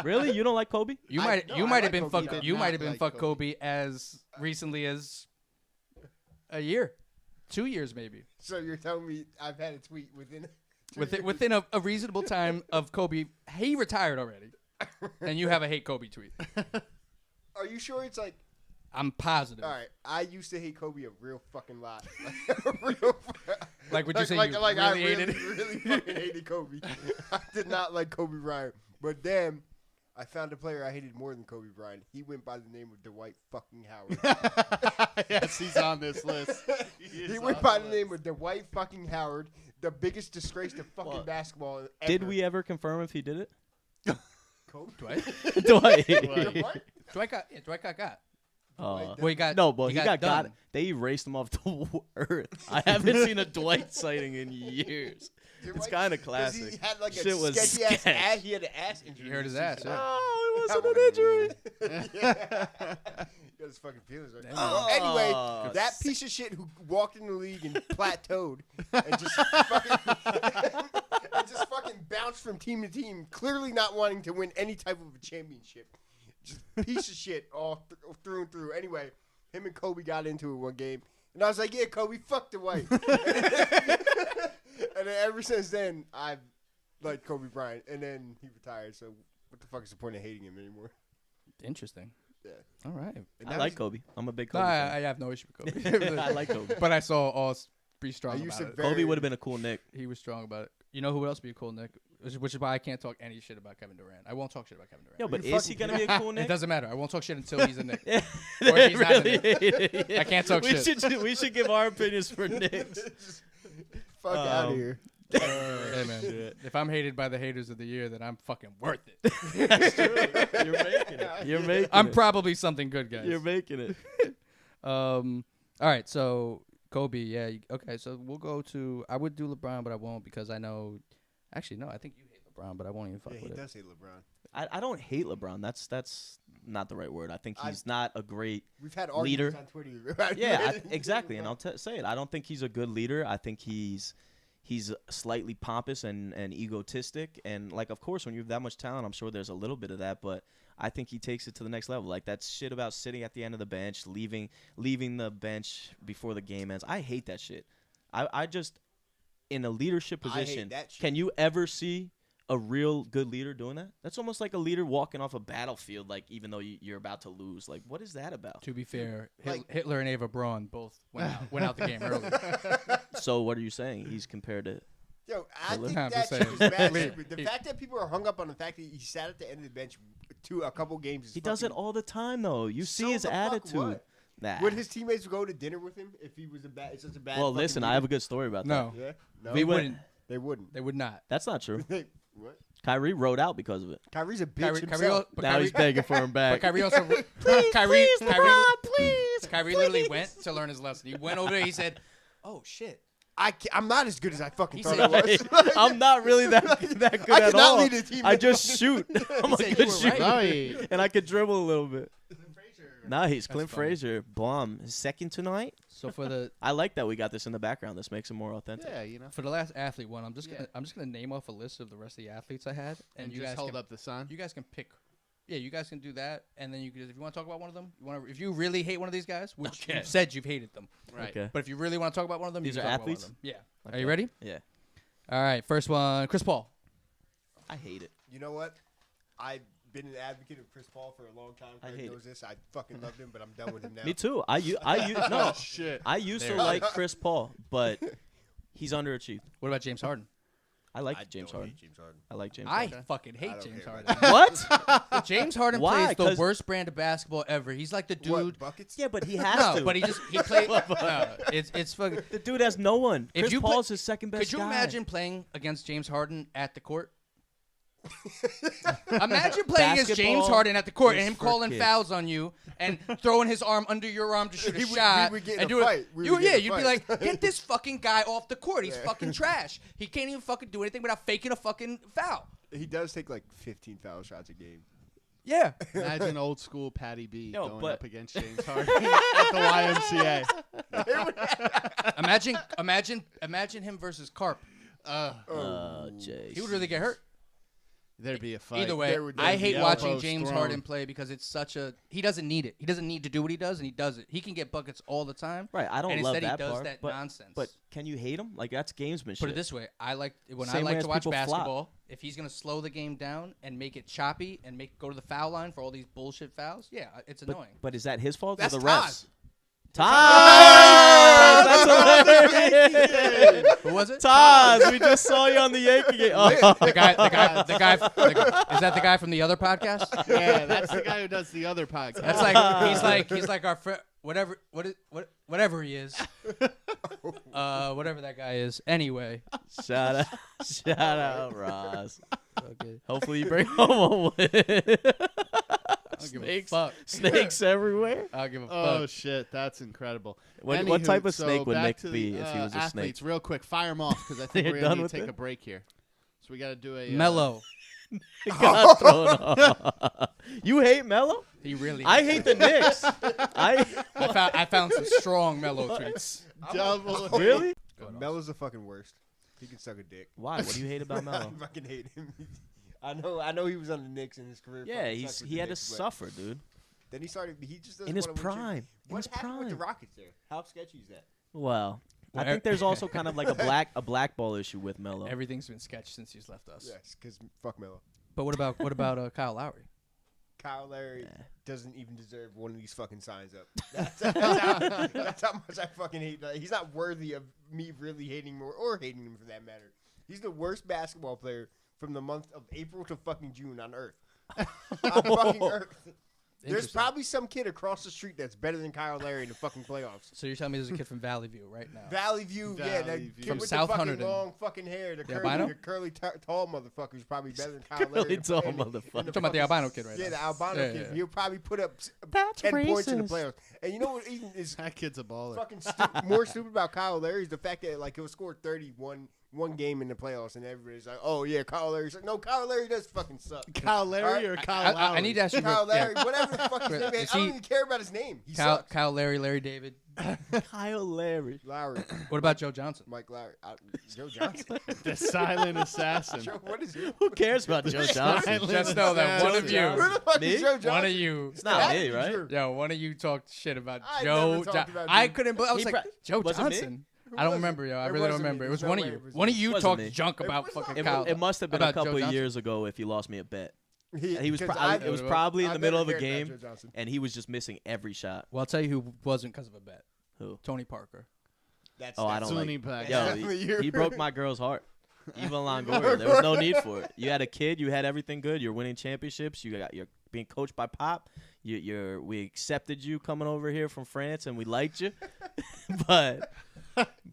Really? You don't like Kobe? You I- might. no, you I might like have been Kobe. fuck. Did You not might have been like fuck Kobe. Kobe as recently as a year, 2 years maybe. So you're telling me I've had a tweet within. Within a reasonable time of Kobe, he retired already, and you have a hate Kobe tweet. Are you sure it's like? I'm positive. All right, I used to hate Kobe a real fucking lot. Real. Like, would you say like, you like I really hated it? really fucking hated Kobe. I did not like Kobe Bryant, but damn, I found a player I hated more than Kobe Bryant. He went by the name of Dwight fucking Howard. Yes, he's on this list. He went by the name of Dwight fucking Howard, the biggest disgrace to fucking Well, basketball ever. Did we ever confirm if he did it? Kobe? Dwight. Dwight. What? Dwight got. Uh, Well, he got. no, but he he got done. They erased him off the earth. I haven't seen a Dwight sighting in years. It's Dwight- kind of 'cause classic. He had like a Shit was sketchy ass sketch. ass. He had an ass injury. He hurt his this ass, season. yeah. Oh, it That wasn't an injury. Yeah. He got his fucking feelings right. Damn. Anyway, Oh, that piece of shit who walked in the league and plateaued and just fucking bounce from team to team, clearly not wanting to win any type of a championship. Just piece of shit all through and through. Anyway, him and Kobe got into it one game. And I was like, yeah, Kobe, fuck the white. And then ever since then, I've liked Kobe Bryant. And then he retired, so what the fuck is the point of hating him anymore? Interesting. Yeah. All right. And I now like he's- Kobe. I'm a big No, Kobe I fan. have no issue with Kobe. I like Kobe. But I saw all be strong I about used to it. very- Kobe would have been a cool Nick. He was strong about it. You know who else would be a cool Nick? Which is why I can't talk any shit about Kevin Durant. I won't talk shit about Kevin Durant. Yo, but you is he fucking gonna be a cool It Nick? doesn't matter. I won't talk shit until he's a Nick. Yeah. Or if he's not a Really? Nick. Yeah. I can't talk we shit. We should give our opinions for Knicks. Fuck out of here. Hey man, if I'm hated by the haters of the year, then I'm fucking worth it. You're making it. You're making I'm it. probably something good, guys. You're making it. All right, so Kobe, yeah. Okay, so we'll go to. I would do LeBron, but I won't because I know. Actually, no, I think you hate LeBron, but I won't even fuck Yeah, he with it. does hate LeBron. I don't hate LeBron. That's not the right word. I think I- he's not a great. We've had Leader. arguments on Twitter. About Yeah, it. exactly. And I'll say it. I don't think he's a good leader. I think he's slightly pompous and egotistic. And like, of course, when you have that much talent, I'm sure there's a little bit of that. But I think he takes it to the next level. Like that shit about sitting at the end of the bench, leaving the bench before the game ends. I hate that shit. I just in a leadership I hate position. that shit. Can you ever see a real good leader doing that? That's almost like a leader walking off a battlefield, like even though you're about to lose. Like, what is that about? To be fair, Like- Hitler and Ava Braun both went out the game early. So what are you saying? He's compared to. Yo, I Hitler? think I'm that just shit is saying. mad Wait, stupid. The he- fact that people are hung up on the fact that he sat at the end of the bench to a couple games is He does it fucking- all the time, though. You see So his the fuck attitude. what? Nah. Would his teammates go to dinner with him if he was such a bad? Well, fucking listen, I leader? have a good story about No, Yeah, no, they wouldn't. They wouldn't. They would not. That's not true. What? Kyrie rode out because of it. Kyrie's a bitch Kyrie, himself. but Now Kyrie, he's begging for him but back. Kyrie also. Kyrie, Kyrie literally went to learn his lesson. He went over there. He said, "Oh shit." I'm not as good as I fucking He thought said- I was. I'm not really that good I at cannot all. lead a team I that just fucking- shoot. I'm a said you good were shooter, right. and I could dribble a little bit. Nice, Clint funny. Frazier, bomb. His second tonight. So for the I like that we got this in the background. This makes it more authentic. Yeah, you know. for the last athlete one, I'm just Yeah. gonna name off a list of the rest of the athletes I had, And you just guys hold can, up the sun. You guys can pick. Yeah, you guys can do that, and then you can, if you want to talk about one of them, if you really hate one of these guys, which Okay. you've said you've hated them, Right. Okay. but if you really want to talk about one of them, These you are can talk athletes? About one of them. Yeah. Okay. Are you ready? Yeah. All right. First one, Chris Paul. I hate it. You know what? I've been an advocate of Chris Paul for a long time. I Craig hate knows this. I fucking loved him, but I'm done with him now. Me too. No. Shit. I used to There. like Chris Paul, but he's underachieved. What about James Harden? I like I James don't Harden. hate James Harden. I like James I Harden. fucking hate don't James care Harden. about What? James Harden Why? plays the 'Cause- worst brand of basketball ever. He's like the What, dude. buckets? Yeah, but he has No, to. but he played. No, it's fucking. The dude has no one. If Chris you Paul's his second best Could you guy. imagine playing against James Harden at the court? Imagine playing against James Basketball Harden at the court and is him for calling kids. fouls on you and throwing his arm under your arm to shoot a He would- shot. we would get in and a do it. fight. We would get in a You'd be fight. like, get this fucking guy off the court. He's fucking trash. He can't even fucking do anything without faking a fucking foul. He does take like 15 foul shots a game. Yeah. Imagine old school Patty B Yo, going but- up against James Harden at the YMCA. Imagine him versus Carp. Oh, jeez. He would really get hurt. There'd be a fight. Either way, There would- I there'd hate be watching elbows James thrown. Harden play because it's such a. He doesn't need it. He doesn't need to do what he does, and he does it. He can get buckets all the time. Right, I don't and love instead that he does part, that but, nonsense. But can you hate him? Like, that's gamesmanship. Put it this way: I like when Same I way like as to watch people flop. basketball. If he's gonna slow the game down and make it choppy and go to the foul line for all these bullshit fouls, yeah, it's annoying. But is that his fault That's or the Todd. refs? Taz! That's hilarious. Who was it? Taz, we just saw you on the Yankee game. Oh. The guy. Is that the guy from the other podcast? Yeah, that's the guy who does the other podcast. That's like he's like our friend. Whatever he is. Whatever that guy is. Anyway. Shout out, Ross. Okay. Hopefully you bring home a win. I'll give a Snakes, fuck. snakes everywhere. I'll give a fuck. Oh shit, that's incredible. What Anywho, type of so snake would back Nick to be the, if he was a snake? athletes, real quick, fire them off because I think You're we're done gonna need with to take it? a break here. So we got to do a Mello. Got thrown off. You hate Melo? He really. I hate the Knicks. I found some strong Mello tweets. double. Really? Melo's the fucking worst. He can suck a dick. Why? What do you hate about Melo? I fucking hate him. I know he was on the Knicks in his career. Yeah, fucking sucked with he the had to Knicks, but suffer, dude. Then he started. He just doesn't In his wanna win prime. championships. In What his happened with the prime. Rockets there? How sketchy is that? Well, I Well, think there's also kind of like a blackball issue with Melo. Everything's been sketched since he's left us. Yes, because fuck Melo. But what about Kyle Lowry? Kyle Larry Yeah. doesn't even deserve one of these fucking signs up. That's how much I fucking hate. He's not worthy of me really hating him or hating him for that matter. He's the worst basketball player from the month of April to fucking June on Earth. On fucking Earth. There's Interesting. probably some kid across the street that's better than Kyle Larry in the fucking playoffs. So you're telling me there's a kid from Valley View right now? Valley View, yeah, that Valley kid View. From with South the fucking Hunterdon. long fucking hair, the albino? curly, tall motherfucker is probably better than Kyle Larry. Curly tall in the- motherfucker. in You're talking about the albino kid right Yeah, now. the albino Yeah, kid. yeah. He'll probably put up That's 10 points in the racist. playoffs. And you know what even is That kid's a baller. fucking more stupid about Kyle Larry is the fact that like he'll score 31 one game in the playoffs and everybody's like, oh yeah, Kyle Larry's like, no, Kyle Larry does fucking suck. Kyle Larry or Kyle Lowry? I need to ask you. Kyle real- Larry, yeah. whatever the fuck his name is. Is I don't he- even care about his name. He Kyle, sucks. Kyle, Larry David. Kyle Larry. Lowry, What about Joe Johnson? Mike Lowry, Joe Johnson. The silent assassin. Joe, what is he? Who cares about Joe Johnson? Just know that one of you, Who the fuck Me? is Joe Johnson? one of you, It's not That me, is right? Drew. yo, one of you talked shit about I Joe. never talked about I Drew. couldn't. I was He like, pro- Joe was it me? Johnson. Who I don't was it? remember, yo. I It really don't wasn't me. remember. It was No one of way you. it was One of me. you Wasn't talked me. junk It about was fucking not- Kyle. It must have been a about Joe couple of Johnson. years ago if you lost me a bet. He was. because It was I- probably in I've the middle of never a cared game, about Joe Johnson. and he was just missing every shot. Well, I'll tell you who wasn't because of a bet. Who? Tony Parker. That's Oh, I don't Zuni like. Pack. Yo, Definitely you. he broke my girl's heart. Eva Longoria. There was no need for it. You had a kid. You had everything good. You're winning championships. You're being coached by Pop. We accepted you coming over here from France, and we liked you. but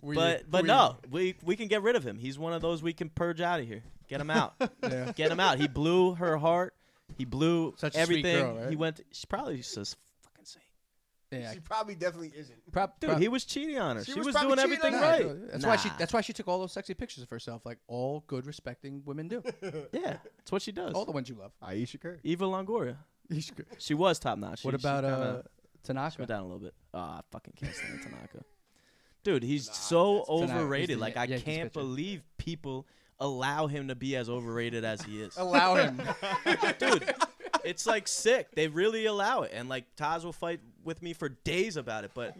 no, we can get rid of him. He's one of those we can purge out of here. Get him out. Yeah. Get him out. He blew her heart. He blew Such a sweet everything. girl, right? He went. She probably says fucking saint. Yeah. She probably definitely isn't. Dude, he was cheating on her. She She was was probably doing cheating on everything her. right. That's Nah. why she took all those sexy pictures of herself, like all good, respecting women do. Yeah, that's what she does. All the ones you love. Aisha Curry. Eva Longoria. She was top notch. What about she kinda, she Tanaka? went down a little bit. Oh, I fucking can't stand Tanaka. Dude, he's so Tanaka. overrated. He's the Like I Yankees can't pitcher. believe people allow him to be as overrated as he is. Allow him. Dude, it's like sick. They really allow it. And like Taz will fight with me for days about it, but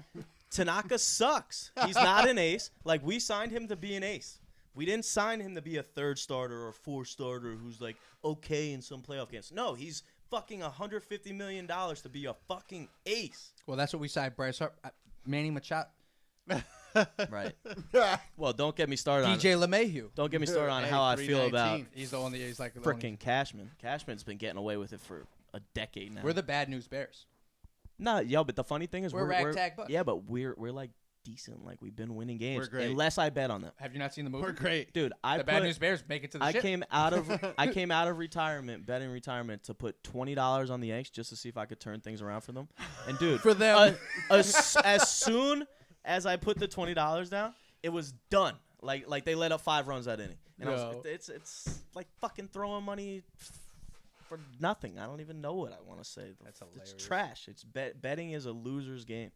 Tanaka sucks. He's not an ace. Like we signed him to be an ace. We didn't sign him to be a third starter or fourth starter who's like okay in some playoff games. No, he's fucking $150 million to be a fucking ace. Well, that's what we signed Bryce Hart, Manny Machado, Right. Well, don't get me started on DJ LeMahieu. Don't get me started on Hey, how I feel about 319. He's the only. He's like the only- freaking Cashman. Cashman's been getting away with it for a decade now. We're the bad news bears. No, yo, but the funny thing is We're ragtag bucks. Yeah, but we're like decent. Like we've been winning games. We're great. Unless I bet on them. Have you not seen the movie? We're great. Dude, The bad news bears make it to the I ship. came out of retirement, betting retirement, to put $20 on the Yanks just to see if I could turn things around for them. And dude, For them. as soon as I put the $20 down, it was done. Like they let up 5 runs that inning, and I was, No. it's like fucking throwing money for nothing. I don't even know what I want to say. That's hilarious. It's trash. It's betting is a loser's game.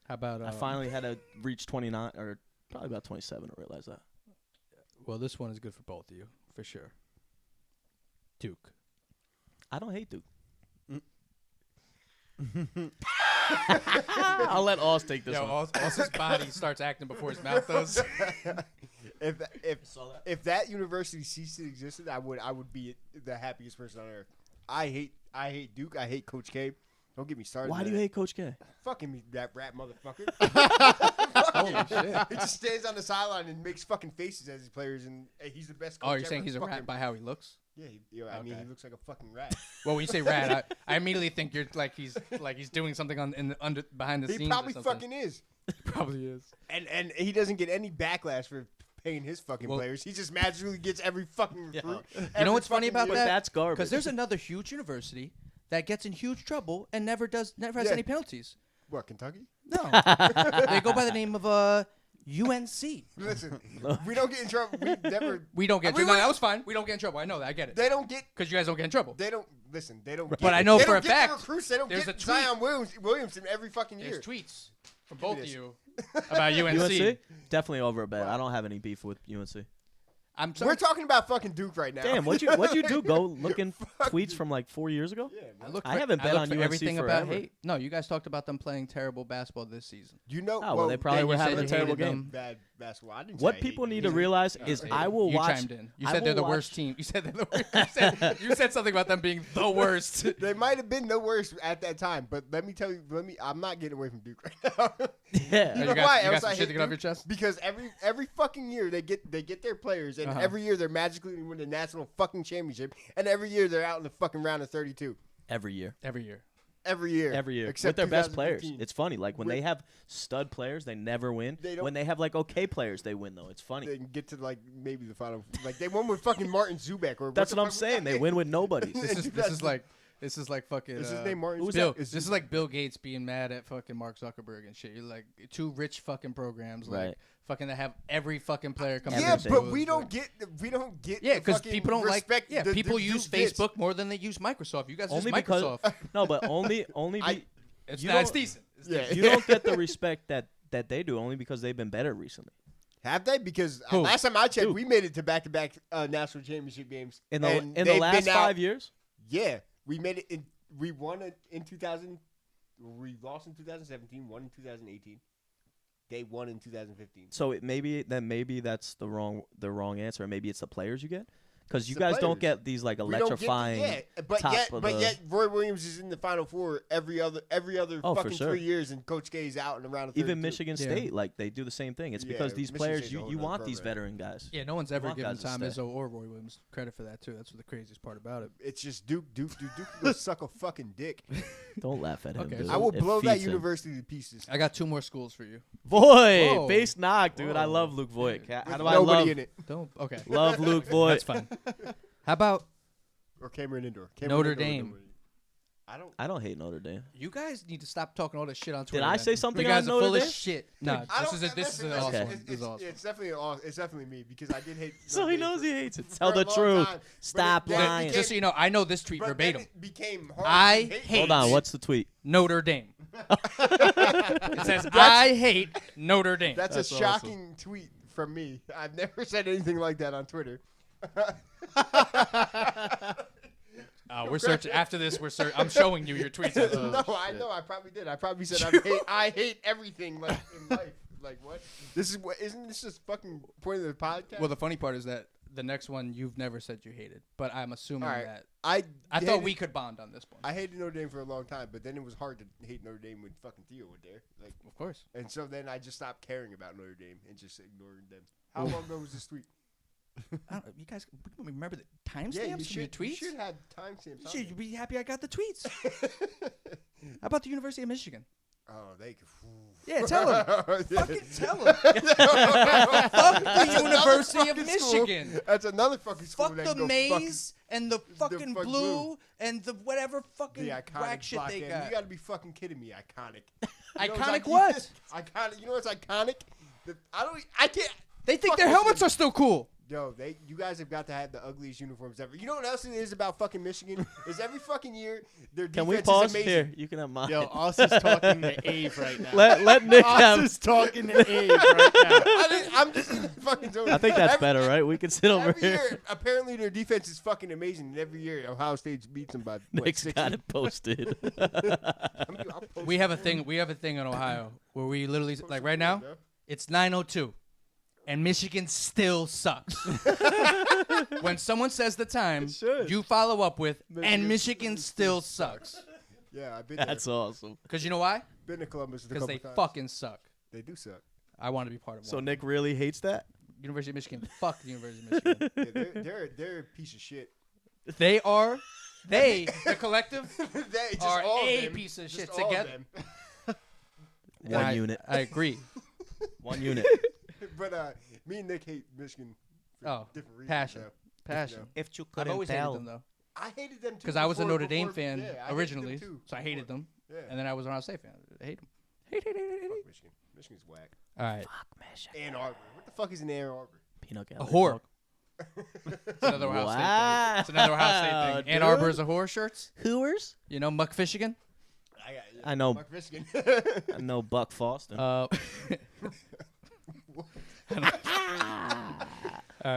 How about? I finally had to reach 29 or probably about 27 to realize that. Well, this one is good for both of you, for sure. Duke. I don't hate Duke. I'll let Oz take this one. Austin's body starts acting before his mouth does. If that university ceased to exist, I would be the happiest person on earth. I hate Duke. I hate Coach K. Don't get me started. Why on do you that. hate Coach K? Fucking me, that rat motherfucker? Holy shit. He just stands on the sideline and makes fucking faces at his players, and he's the best coach Oh, you're ever. saying he's a Fucking- rat by how he looks? Yeah, I mean, Okay. he looks like a fucking rat. Well, when you say rat, I immediately think you're like he's doing something behind the He scenes. probably or something. fucking is. Probably is. And he doesn't get any backlash for paying his fucking Well- players. He just magically gets every fucking recruit. You know what's funny about But that? that's garbage. Because there's another huge university that gets in huge trouble and never has Yeah. any penalties. What, Kentucky? No, they go by the name of UNC. Listen, we don't get in trouble. We never. We don't get. We No, were- that was fine. We don't get in trouble. I know that. I get it. They don't get. Because you guys don't get in trouble. They don't listen. They don't. But get, I know they for don't a get the fact, recruits. They don't there's get a tweet. Zion Williamson every fucking year. There's tweets from Give me both of this. you about UNC. UNC? Definitely over a bet. I don't have any beef with UNC. I'm sorry. We're talking about fucking Duke right now. Damn, what'd you do? Go looking tweets from like 4 years ago? Yeah, man. I haven't bet on for UNC everything forever. about hate. No, you guys talked about them playing terrible basketball this season. You know, Oh, well, they probably then were you having said a you terrible hated game. them. bad basketball. I didn't What say I people hate need them. to realize is I will you watch. chimed in. You I said they're the will worst watch- team. You said they're the worst. You said something about them being the worst. They might have been the worst at that time, but let me tell you, I'm not getting away from Duke right now. Yeah. You You know got, why you got else some I shit hate to get off Duke? your chest? Because every fucking year they get their players, and Uh-huh. every year they're magically going to win the national fucking championship, and every year they're out in the fucking round of 32. Every year. Every year. Every year. With Except their best players. 2015. It's funny. Like when With- they have stud players, they never win. They don't- When they have like okay players, they win though. It's funny. They can get to like maybe the final. Like they won with fucking Martin Zubek. Or That's the what I'm fuck- saying. They win with nobody. This is like fucking. Is his name Martin? who's Bill. Zubek? This is like Bill Gates being mad at fucking Mark Zuckerberg and shit. You're like two rich fucking programs, like Right. fucking that have every fucking player come. Yeah, Everything. but we don't get. Yeah, the because fucking people don't like. respect Yeah, the people Duke use gets. Facebook more than they use Microsoft. You guys Only use because Microsoft. no, but only I- it's you not. It's don't- decent. It's Yeah. decent. you don't get the respect that they do only because they've been better recently. Have they? Because Who? last time I checked, Duke. we made it to back-to-back national championship games In the and in the they've last been out- 5 years, Yeah, we made it. We won it in 2000. We lost in 2017. Won in 2018. They won in 2015. so maybe that's the wrong answer. Or maybe it's the players you get because It's you the guys don't players. get these like We don't get electrifying. but top yet, of but the- yet, Roy Williams is in the Final Four every other Oh, for fucking sure. 3 years, and Coach K is out in the round of 32. Even Michigan Yeah. State, like they do the same thing. It's Yeah, because these Michigan players State's a you whole you nother want these program. veteran guys. Yeah, no one's ever want given guys to Tom stay. Izzo or Roy Williams credit for that too. That's the craziest part about it. It's just Duke can go suck a fucking dick. Don't laugh at him. Okay, dude. so I will It blow that feeds him. university to pieces. I got 2 more schools for you. Boy, Whoa. base knock, dude. I Whoa. love Luke Voigt. How With do I nobody love in it. Don't. Okay. love Luke Voigt? That's fine. How about Or Cameron Indoor. Notre Dame. I don't. I don't hate Notre Dame. you guys need to stop talking all this shit on Twitter. I then. say something You guys on are full Notre of Dame? shit. No, I this don't- is this is listen, awesome. Okay. This is awesome. It's definitely me because I did hate. So Notre he Dame knows for- he hates it. for Tell a the long truth. time. Stop But it lying. Just so you know, I know this tweet But verbatim. then it became hard I to hate- Hold on. What's the tweet? Notre Dame. It says I hate Notre Dame. That's awesome. a shocking tweet from me. I've never said anything like that on Twitter. We're searching after this. I'm showing you your tweets. No, I know. I probably did. I probably said I hate everything like in life. Like what? This is what? Isn't this just fucking point of the podcast? Well, the funny part is that the next one you've never said you hated, but I'm assuming All right. that I thought hated- we could bond on this one. I hated Notre Dame for a long time, but then it was hard to hate Notre Dame when fucking Theo were there. Like, Of course. and so then I just stopped caring about Notre Dame and just ignored them. How long ago was this tweet? I don't know, you guys remember the timestamps Yeah, from your you tweets? should have timestamps. on You'd be happy I got the tweets. How about the University of Michigan? Oh, they could. Yeah, tell them. Yeah. Fucking tell them. Fuck the University of fucking school. Michigan. That's another fucking school. Fuck that the can go maize and the fucking fuck blue and the whatever fucking the whack iconic shit block they end. got. You gotta be fucking kidding me. Iconic. You know Iconic what's what? Iconic. You know what's iconic? I can't. They think Fuck their this helmets shit. are still cool. Yo, you guys have got to have the ugliest uniforms ever. You know what else it is about fucking Michigan? Is every fucking year their Can defense we pause is amazing. here? You can have mine. Yo, Austin's talking to Ave right now. let Nick have. Austin's talking to Ave right now. I'm just in the fucking zone. I think that's better, right? We can sit over Every here. year, apparently their defense is fucking amazing, and every year Ohio State beats them by what, Nick's 60? got it posted. I'll post We have a thing. We have a thing in Ohio where we literally like right now. It's 9:02, and Michigan still sucks. When someone says the time, should. you follow up with, and Michigan Michigan still sucks. Yeah, I've been That's there. awesome. Because you know why? Been to Columbus a Because couple they times. fucking suck. They do suck. I want to be part of So one. Nick really hates that. University of Michigan. Fuck the University of Michigan. Yeah, they're a piece of shit. They are. They, the collective, They just are all of a them. piece of Just shit all of together. them. One unit. I agree. One unit. But me and Nick hate Michigan for Oh, different reasons. passion. though. Passion. If you I've always hated them though, I hated them too. because I was a before- Notre Dame before- fan yeah, I hated them originally, too so I hated them, Yeah. and then I was an Ohio State fan. I hate them. Hate. Fuck Michigan. Michigan's whack. All right, Fuck Michigan. Ann Arbor. What the fuck is in Ann Arbor? Peanut a gallery. whore. It's another Ohio State thing. It's another Ohio State thing. Ann Dude. Arbor is a whore shirts. Hooers? You know, Muck Michigan. I know. Mark Michigan. I know Buck Foster. All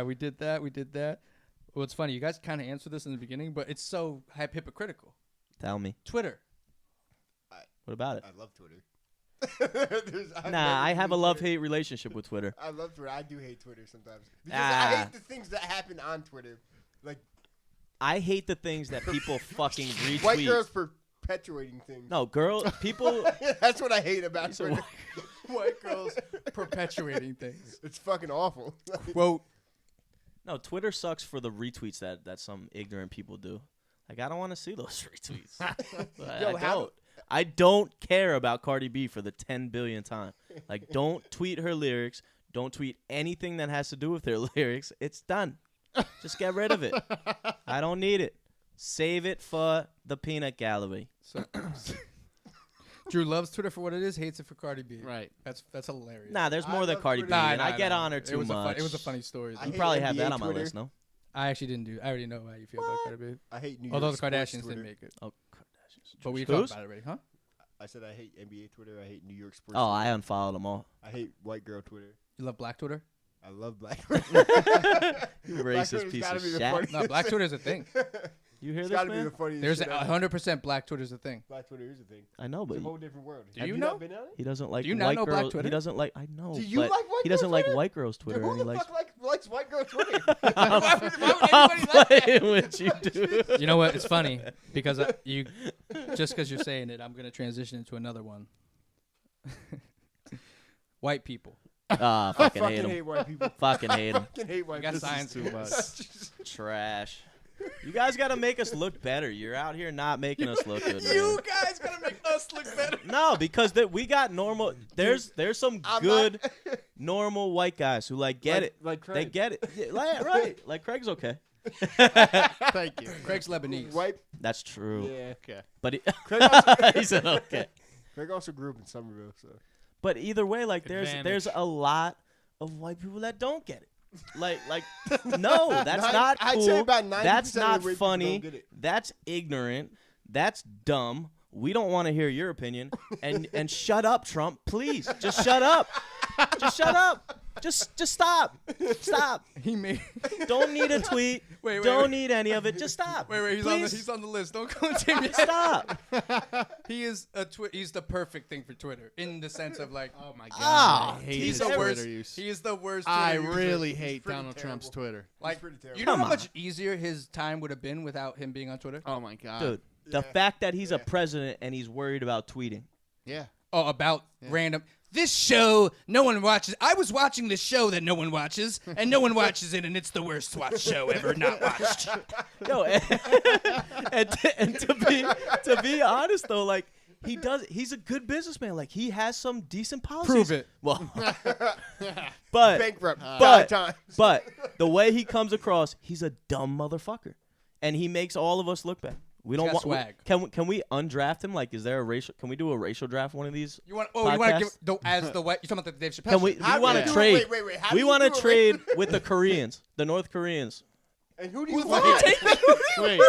We did that. Well, it's funny. You guys kind of answered this in the beginning, but it's so hypocritical. Tell me. Twitter. What about it? I love Twitter. Nah, I have a love-hate relationship with Twitter. I love Twitter. I do hate Twitter sometimes because I Ah. hate the things that happen on Twitter, like I hate the things that people fucking retweet. white girls perpetuating things. No, people. That's what I hate about So Twitter. White girls perpetuating things. It's fucking awful. Quote. No, Twitter sucks for the retweets that some ignorant people do. Like, I don't want to see those retweets. I don't care about Cardi B for the 10 billionth time. Like, don't tweet her lyrics. Don't tweet anything that has to do with her lyrics. It's done. Just get rid of it. I don't need it. Save it for the peanut gallery. So, Drew loves Twitter for what it is, hates it for Cardi B. Right. That's hilarious. Nah, there's more I than love Cardi B, Twitter. and I get on her too much. It was a funny story. I You hate probably have NBA that on my Twitter. list, no? I actually didn't do. I already know how you feel about Cardi B. I hate New York Although the sports Kardashians Twitter. didn't make it, Oh, Kardashians. but we Who's? talked about it already, huh? I said I hate NBA Twitter. I hate New York sports. Oh, Twitter. I unfollowed them all. I hate white girl Twitter. You love Black Twitter? I love black Twitter. You Black racist Twitter's piece gotta of be the shit. funniest No, Black thing. Twitter is a thing. You hear It's this, gotta be man? the funniest There's shit ever. 100% Black Twitter's a thing. Black Twitter is a thing. I know, but It's a whole different world. Do Have you you know? not been on it? he doesn't like Do you not white know Black girls. Twitter? He doesn't like. I know. Do you but like white he doesn't girl like Twitter? white girls Dude, Twitter, who and he the likes. fuck likes white girl Twitter? I'm why would anybody like that? playing with you, dude. You know what? It's funny because you just because you're saying it, I'm gonna transition into another one. White people. Ah, I fucking hate him. hate white people. Fucking hate him. Fucking hate white You got people. science too much. Trash. You guys gotta make us look better. You're out here not making us look good, man. You guys gonna make us look better. No, because we got normal. There's some I'm good not- normal white guys who like get it. Like They Craig. get it. Yeah, right. Like Craig's okay. Thank you. Craig's Lebanese. White. That's true. Yeah. Okay. But Craig also, he said okay. Craig also grew up in Somerville, so. But either way, like there's Advantage. a lot of white people that don't get it. Like no, that's Nine- not I'd cool. say about 90% That's of the not white people funny. don't get it. That's ignorant. That's dumb. We don't want to hear your opinion. And shut up, Trump. Please, just shut up. Just shut up. Just stop. Stop. He made. Don't need a tweet. Wait, don't wait. need any of it. Just stop. Wait, Please. he's on the list. Don't continue. Stop. He is he's the perfect thing for Twitter in the sense of like, Oh my god. Ah, I hate he's his the Twitter worst. use. He is the worst. I Twitter user. really hate pretty Donald Trump's terrible. Twitter. like. pretty terrible. You know Come how on. much easier his time would have been without him being on Twitter? Oh my god. Dude, the Yeah. fact that he's a Yeah. president and he's worried about tweeting. Yeah. Oh, about Yeah. random. This show, no one watches. I was watching this show that no one watches, and no one watches it, and it's the worst watched show ever not watched. Yo, and to be honest though, like he's a good businessman. Like he has some decent policies. Prove it. Well, but Bankrupt. but 5 times. but the way he comes across, he's a dumb motherfucker, and he makes all of us look bad. We don't got want. swag. Can we undraft him? Like, is there a racial? Can we do a racial draft one of these? You want? Oh, you want to give Podcasts? the, as the white? You talking about the Dave Chappelle? Can we? shit? We How do want you to do it? trade. Wait. How do We you want to do it? trade with the Koreans, the North Koreans. And who do you Who want? Wait.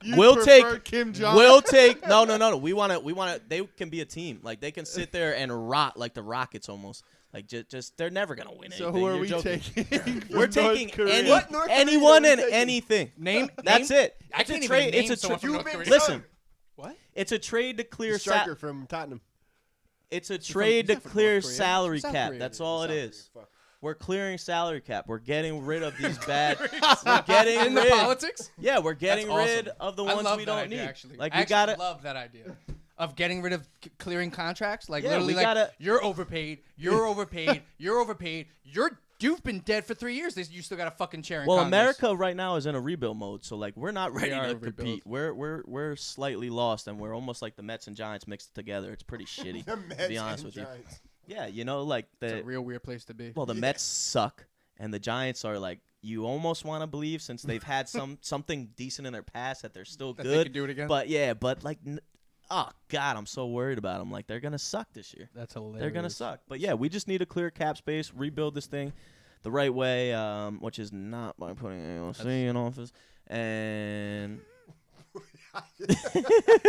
You We'll prefer take- Kim Jong. We'll take no. We want to. They can be a team. Like they can sit there and rot like the Rockets almost. Like just they're never gonna win anything. So who are You're we joking. taking? from We're North taking Korea? What North Korea anyone are we and taking? anything. Name. That's name- it. I It's can't a even trade. name It's a someone from You've North been Korea. Listen, What? it's a trade to clear. The striker from Tottenham. It's a trade to he's not from clear North Korea. salary South cap. Korea. That's all it South is. Korea, fuck. We're clearing salary cap. We're getting rid of these bad. We're getting In the rid. politics? Yeah, we're getting That's rid awesome. of the I ones love we that don't idea, need. Actually. Like I we actually got it. love that idea of getting rid of clearing contracts. Like Yeah, literally, we like gotta- you're overpaid, you're overpaid, you're overpaid, you've been dead for 3 years. You still got a fucking chair in Well, Congress. America right now is in a rebuild mode, so like we're not ready are to in rebuild. compete. We're slightly lost, and we're almost like the Mets and Giants mixed together. It's pretty shitty, The to Mets be honest and with you. Giants. Yeah, you know, like It's a the real weird place to be. well, the Mets suck, and the Giants are like you almost want to believe since they've had something decent in their past that they're still That they good. can do it again? But yeah, but like, oh god, I'm so worried about them. Like they're gonna suck this year. That's hilarious. They're gonna suck. But yeah, we just need to clear cap space, rebuild this thing the right way, which is not by putting AOC in office. And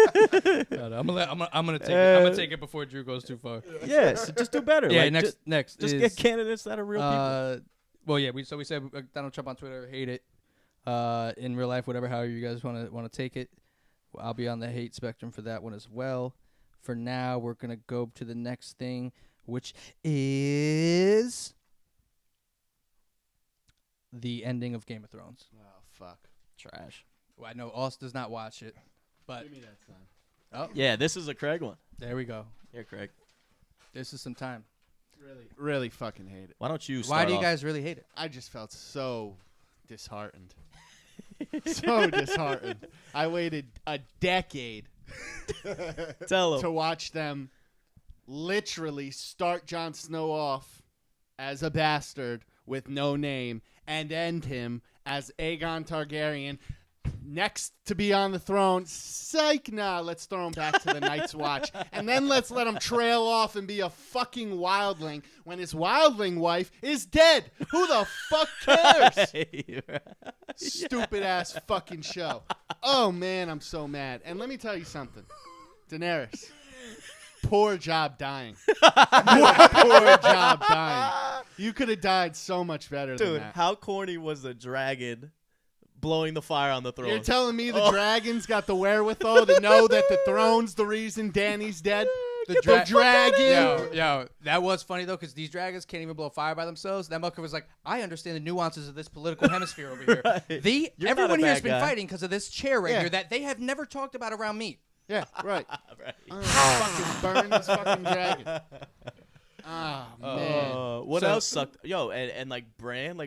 I'm gonna take it before Drew goes too far. yes, just do better. Yeah, Like, next just is, get candidates that are real people. Well, yeah. We said Donald Trump on Twitter, hate it. In real life, whatever, however you guys want to take it. I'll be on the hate spectrum for that one as well. For now, we're gonna go to the next thing, which is the ending of Game of Thrones. Oh, fuck. Trash. Well, I know Oz does not watch it, but Give me that sign. oh, Yeah, this is a Craig one. there we go. Here, Craig. This is some time. Really fucking hate it. Why don't you Why start do you off? guys really hate it? I just felt so disheartened. So disheartened. I waited a decade Tell to him. watch them literally start Jon Snow off as a bastard with no name and end him as Aegon Targaryen. Next to be on the throne, psych, nah, let's throw him back to the Night's Watch. And then let's let him trail off and be a fucking wildling when his wildling wife is dead. Who the fuck cares? Stupid ass fucking show. Oh, man, I'm so mad. And let me tell you something. Daenerys, poor job dying. Poor job dying. You could have died so much better than Dude, that. how corny was the dragon blowing the fire on the throne? You're telling me the dragon's got the wherewithal to know that the throne's the reason Dany's dead? The dragon. Yo, that was funny though, because these dragons can't even blow fire by themselves. That motherfucker was like, I understand the nuances of this political hemisphere over here. Right. You're not Everyone a here has bad been guy. fighting because of this chair right Yeah. here that they have never talked about around me. Yeah, right. Right. Fucking burn this fucking dragon. Oh, man. What So- else sucked? Yo, and like Bran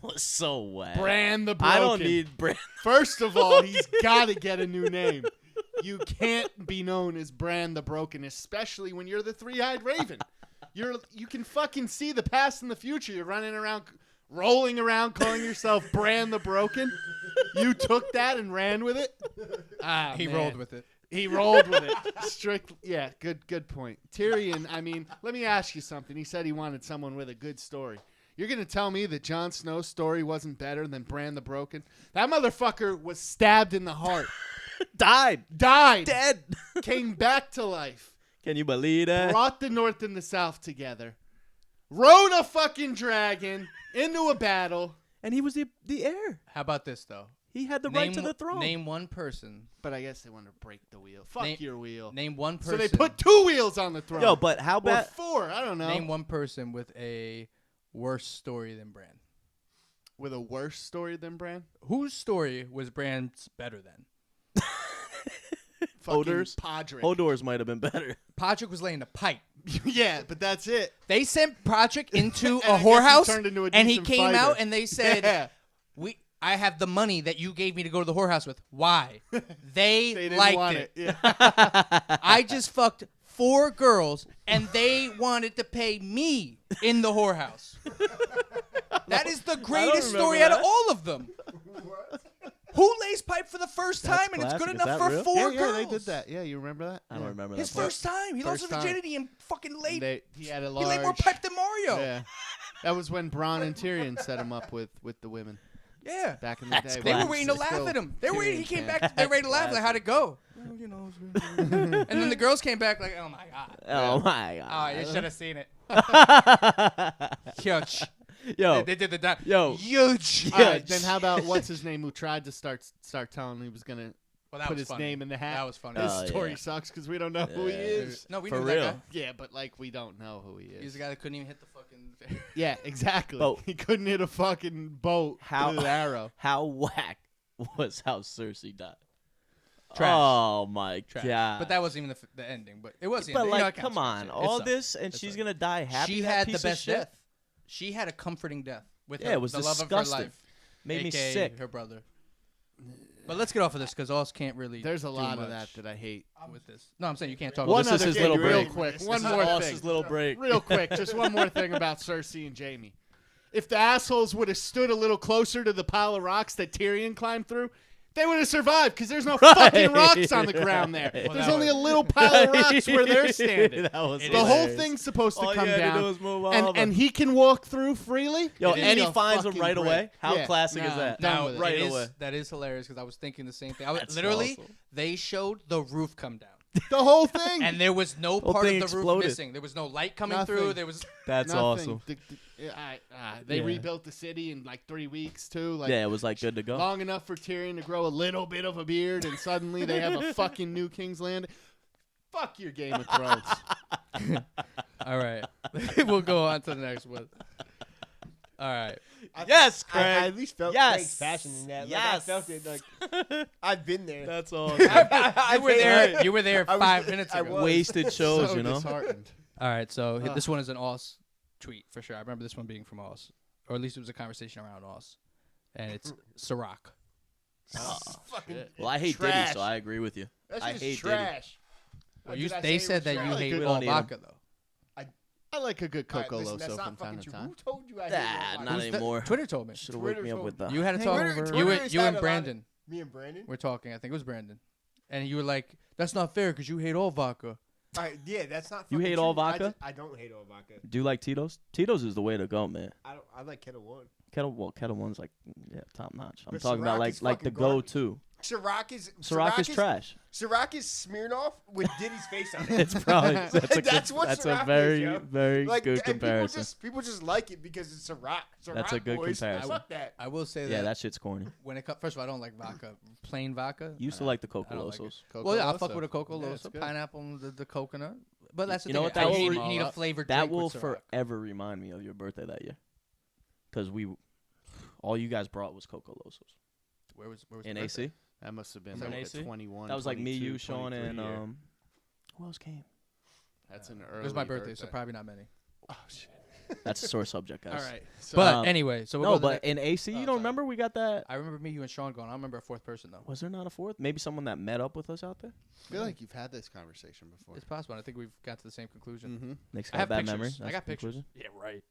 was so wet. Bran the Broken. I don't need Bran. First of all, he's got to get a new name. You can't be known as Bran the Broken, especially when you're the three-eyed raven. You can fucking see the past and the future. You're running around, rolling around, calling yourself Bran the Broken. You took that and ran with it. Ah, He man. rolled with it. He rolled with it. Yeah, good point. Tyrion, I mean, let me ask you something. He said he wanted someone with a good story. You're going to tell me that Jon Snow's story wasn't better than Bran the Broken? That motherfucker was stabbed in the heart. Died. Dead. Came back to life. Can you believe that? Brought the North and the South together. Rode a fucking dragon into a battle. And he was the heir. How about this though? He had the right to the throne. Name one person. But I guess they wanted to break the wheel. Fuck Name- your wheel. Name one person. So they put 2 wheels on the throne. Yo, but how or bad? 4. I don't know. Name one person with a worse story than Bran. With a worse story than Bran? Whose story was Bran's better than? Fucking Hodor's? Podrick. Hodor's might have been better. Podrick was laying a pipe. Yeah, but that's it. They sent Podrick into And a I guess he whorehouse, turned into a and he decent came fighter. out and they said, Yeah. I have the money that you gave me to go to the whorehouse with. Why? They They didn't liked want it. Yeah. I just fucked 4 girls, and they wanted to pay me in the whorehouse. That is the greatest remember story out of that. all of them. Who lays pipe for the first time, and it's classic. good Is enough that for real? 4 yeah, girls? they did that. Yeah, you remember that? I don't remember His that part. first time. He lost his First time. virginity and fucking laid. He had a He large. laid more pipe than Mario. Yeah. That was when Bronn and Tyrion set him up with the women Yeah. back in the That's day. They were classic. waiting to laugh Still at him. They were waiting. He Tyrion came fan. back. They're ready to laugh. Like, Classic. how'd it go? Well, you know. And then the girls came back like, oh my god. Oh my Oh, god. you should have seen it. Huge. Yo, They did the dime. yo. Huge. All right, then how about what's his name who tried to start telling him he was gonna Well, that put was his funny. name in the hat? That was funny. His Oh, story yeah. sucks because we don't know who he Yeah. is. No, we For knew real. that guy. Yeah, but like we don't know who he is. He's the guy that couldn't even hit the fucking. Yeah, exactly. Boat. He couldn't hit a fucking boat How- with an arrow. How whack was how Cersei died? Trash. Oh my Trash. god. But that wasn't even the ending. But it was the But ending. like, You know, it counts come for on, it. It all sucked. this, and It she's sucked. gonna die happy. She that had the piece of best shit? death. She had a comforting death with Yeah, her, it was the love of disgusting. her life. Made me AKA sick. Her brother. But let's get off of this because Oz can't really. There's a do lot of much that I hate. with this. No, I'm saying you can't talk. One about this other is his little thing, real break. quick. This One is more Ross's thing. little break. Real quick, just one more thing about Cersei and Jaime. If the assholes would have stood a little closer to the pile of rocks that Tyrion climbed through, they would have survived because there's no fucking rocks on the ground there. Well, There's that only was- a little pile of rocks where they're standing. That was It The is. whole hilarious. thing's supposed to All come you had to do down, was move and over. and he can walk through freely. Yo, Give and me he a finds him fucking right break. away. How Yeah, classic is nah, that? done Now, with it. Right it is- away. that is hilarious because I was thinking the same thing. That's Literally, awesome. they showed the roof come down. The whole thing. And there was no Whole part of thing the roof exploded. missing. There was no light coming Nothing. through. There was That's Nothing. awesome. They Yeah. rebuilt the city in like 3 weeks too. Like Yeah, it was like good to go. long enough for Tyrion to grow a little bit of a beard, and suddenly they have a fucking new King's Landing. Fuck your Game of Thrones. all right. We'll go on to the next one. All right. Yes, I Craig. at least felt Yes. Craig's passion in that. Like, Yes. I felt it. Like I've been there. That's all. You were there. You were there I was 5 there. minutes I ago. was. Wasted shows, so you know. disheartened. All right. So Ugh. this one is an Oz tweet for sure. I remember this one being from Oz, or at least it was a conversation around Oz, and it's Ciroc. Fucking Well, I hate Diddy, trash. so I agree with you. That I shit hate is Diddy. trash. Well, Did I they say it said was that you trash? hate We all don't need 'em. vodka though. I like a good All right, Coco listen, that's Loso not from time fucking to true. time. Who told you I Nah, hate all not vodka? anymore. Twitter told me. Should have woke me up Twitter with that. You had a Hey, talk. Twitter- You Twitter and is you not and allowed- Brandon Me and Brandon. were talking. I think it was Brandon, and you were like, "That's not fair because you hate all vodka." All right, yeah, that's not. You fucking hate true. all vodka? I don't hate all vodka. Do you like Tito's? Tito's is the way to go, man. I don't. I like Kettle One. Kettle One's like top notch. I'm But talking about Ciroc like is like the fucking garbage. go-to. Ciroc is Ciroc is trash. Ciroc is Smirnoff with Diddy's face on it. It's probably that's a good, That's what that's Ciroc a is, very yo. very Like, good and comparison. People just like it because it's Ciroc. That's a good boys. comparison. Fuck that. I will say Yeah, that that shit's corny. when it comes, first of all, I don't like vodka, plain vodka. You used to I- like the I Coco don't like it. Losos. Coco Well, yeah, I'll Loso. fuck with a Coco Yeah, it's Loso, good. pineapple, the coconut. But that's the You thing. know what, I that hate will- need a flavored That drink will with Ciroc. forever remind me of your birthday that year, because all you guys brought was Coco Losos Where was in the AC. That must have been Was that like AC? a 21. That was like me, 22, you, Sean, 23 and year. who else came? That's an It early. was my birthday, so probably not many. Oh shit! That's a sore subject, guys. All right. So, But anyway, so we'll No, go to the but in AC, you Oh, don't sorry. remember we got that? I remember me, you, and Sean going. I don't remember a fourth person though. Was there not a fourth? Maybe someone that met up with us out there. I feel like you've had this conversation before. It's possible. I think we've got to the same conclusion. Mm-hmm. Nick's I got have bad pictures. memory. I That's got the pictures. conclusion. Yeah, right.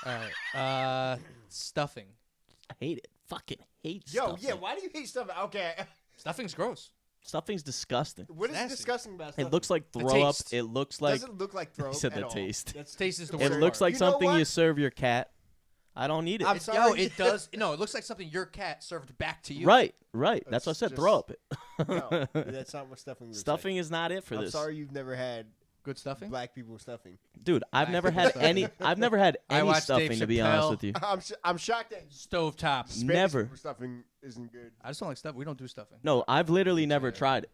All right. Stuffing. I hate it. Fucking hate Yo, stuffing. yeah. Why do you hate stuff? Okay. Stuffing's gross. Stuffing's disgusting. What is Nasty. disgusting about It stuffing? looks like The throw up. taste. It looks like doesn't look like throw. He said at the all. taste. That's Taste is the absurd. worst it looks like You know something what? you serve your cat. I don't need it. I'm Yo, sorry. it does. No, it looks like something your cat served back to you. Right. That's why I It's said just- throw up it. No, that's not what stuffing looks Stuffing is not it for like. I'm this. sorry you've never had Good stuffing. black people stuffing. Dude, I've Black never people had stuffing. any. I've never had I any watched stuffing Dave to be Chappelle. honest with you. I'm shocked that Stovetop. Spanish Never. people stuffing isn't good. I just don't like stuff. We don't do stuffing. No, I've literally never tried it.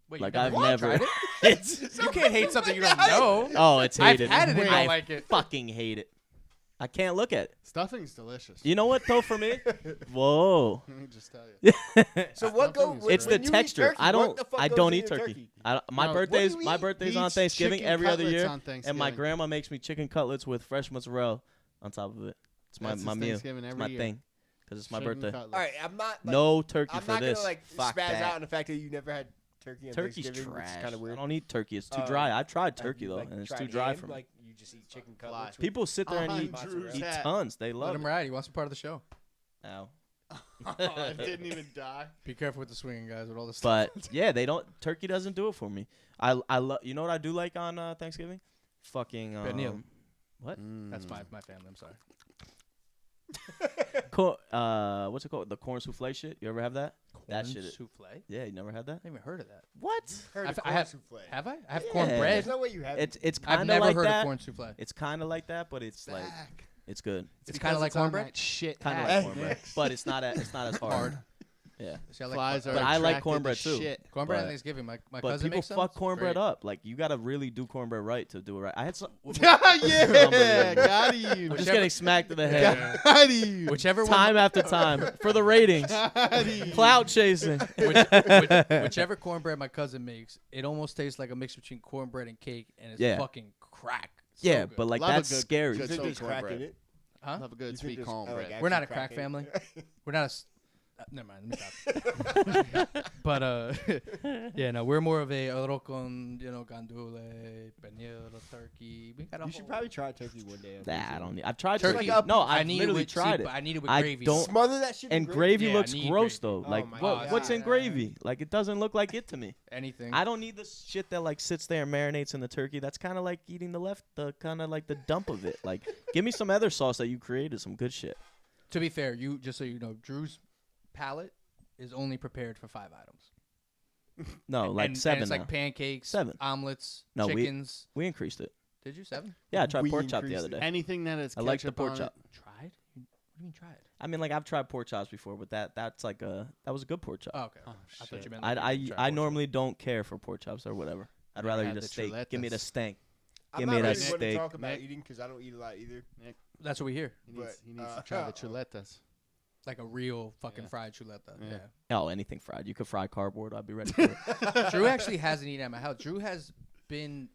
Wait, Like you I've never never. tried It's it? You can't hate something you don't know. oh, it's I've hated. had it and I don't like it. fucking hate it. I can't look at it. Stuffing's delicious. You know what though? For me, whoa. Let me just tell you. So what go? Stuffing is when- It's the when you eat texture. turkey, I what don't. the fuck I goes don't in eat your turkey. My No, birthday's what do you my eat? birthday's He on eats Thanksgiving chicken every other cutlets year, on and my Thanksgiving. grandma makes me chicken cutlets with fresh mozzarella on top of it. It's my That's my his meal. Thanksgiving It's every my year. thing because it's my Chicken birthday. cutlets. All right, I'm not. Like, No turkey I'm for not this. gonna like Fuck spaz that. out on the fact that you never had turkey on Turkey's Thanksgiving. trash. It's kind of I weird. don't eat turkey. It's too Uh, dry. I've tried Have turkey you, though, like, and it's tried too dry ham? for me. Like you just eat chicken cutlets. with- People sit there and eat Mozzarella. tons. They Let love him it. ride. He wants to be part of the show. Ow. I didn't even die. Be careful with the swinging guys with all this stuff. But yeah, they don't. Turkey doesn't do it for me. I love. You know what I do like on Thanksgiving? Fucking Pernil. what? That's my family. I'm sorry. What's it called? The corn souffle shit. You ever have that? That Corn shit is- souffle. Yeah, you never had that? I haven't even heard of that. What? Heard I've- of I corn have- souffle. Have I? I have Yeah. cornbread. There's no way you have. It's I've kind of never like heard that. of corn souffle. It's kind of like that, but it's like it's good. It's kind of like cornbread. Shit. Kind of Hey. like cornbread, but it's not as hard. Yeah. See, I like Flies corn- are But I like attracted cornbread to too. Shit. cornbread but- on Thanksgiving. My But cousin people makes some. fuck It's cornbread great. up. Like you gotta really do cornbread right to do it right. I had some. Yeah, Unbelievable. got you. I'm just Whichever- getting smacked in the head Got you. Whichever one. time after time for the ratings. Got you. Cloud chasing. Whichever cornbread my cousin makes, it almost tastes like a mix between cornbread and cake, and it's Yeah. fucking crack. So Yeah, good. but like Love a that's good- scary. You good think soul there's crack in cornbread. it? huh? Love a good You sweet think there's, cornbread. like, We're not actual a crack in it? family. We're not a. Never mind. Let me stop. But yeah, no, we're more of a arroz con gandule, pernil, turkey. We got a You whole should probably try turkey one day. Nah, I don't need. I've tried turkey. turkey. No, I I've need literally it with tried it. but I need it with I gravy. don't- Smother that shit. in And gravy Yeah, I looks need gross gravy. though. Oh Like my what's in God. gravy? Like it doesn't look like it to me. Anything. I don't need this shit that like sits there and marinates in the turkey. That's kind of like eating the kind of like the dump of it. Like give me some other sauce that you created, some good shit. To be fair, you just so you know, Drew's palate is only prepared for 5 items. No, like and 7 it's now. like pancakes, 7. omelets, No, chickens. We increased it. Did you 7? Yeah, I tried We pork chop the increased other it. day. Anything that is I like the ketchup pork on chop. it. Tried? What do you mean tried? I mean, like I've tried pork chops before, but that's like that was a good pork chop. Oh, okay. Oh, I thought you shit. meant. Like you didn't try I pork normally don't care for pork chops or whatever. I'd Never rather had eat a the steak. Give me the chuletas. steak. I'm Give not me that really one to steak. talk about Nick. eating because I don't eat a lot either. chops. That's what we hear. He needs But, to try the chuletas. Like a real fucking Yeah. fried chuleta. Yeah. Yeah. Oh, anything fried. You could fry cardboard. I'd be ready for it. Drew actually hasn't eaten at my house. Drew has been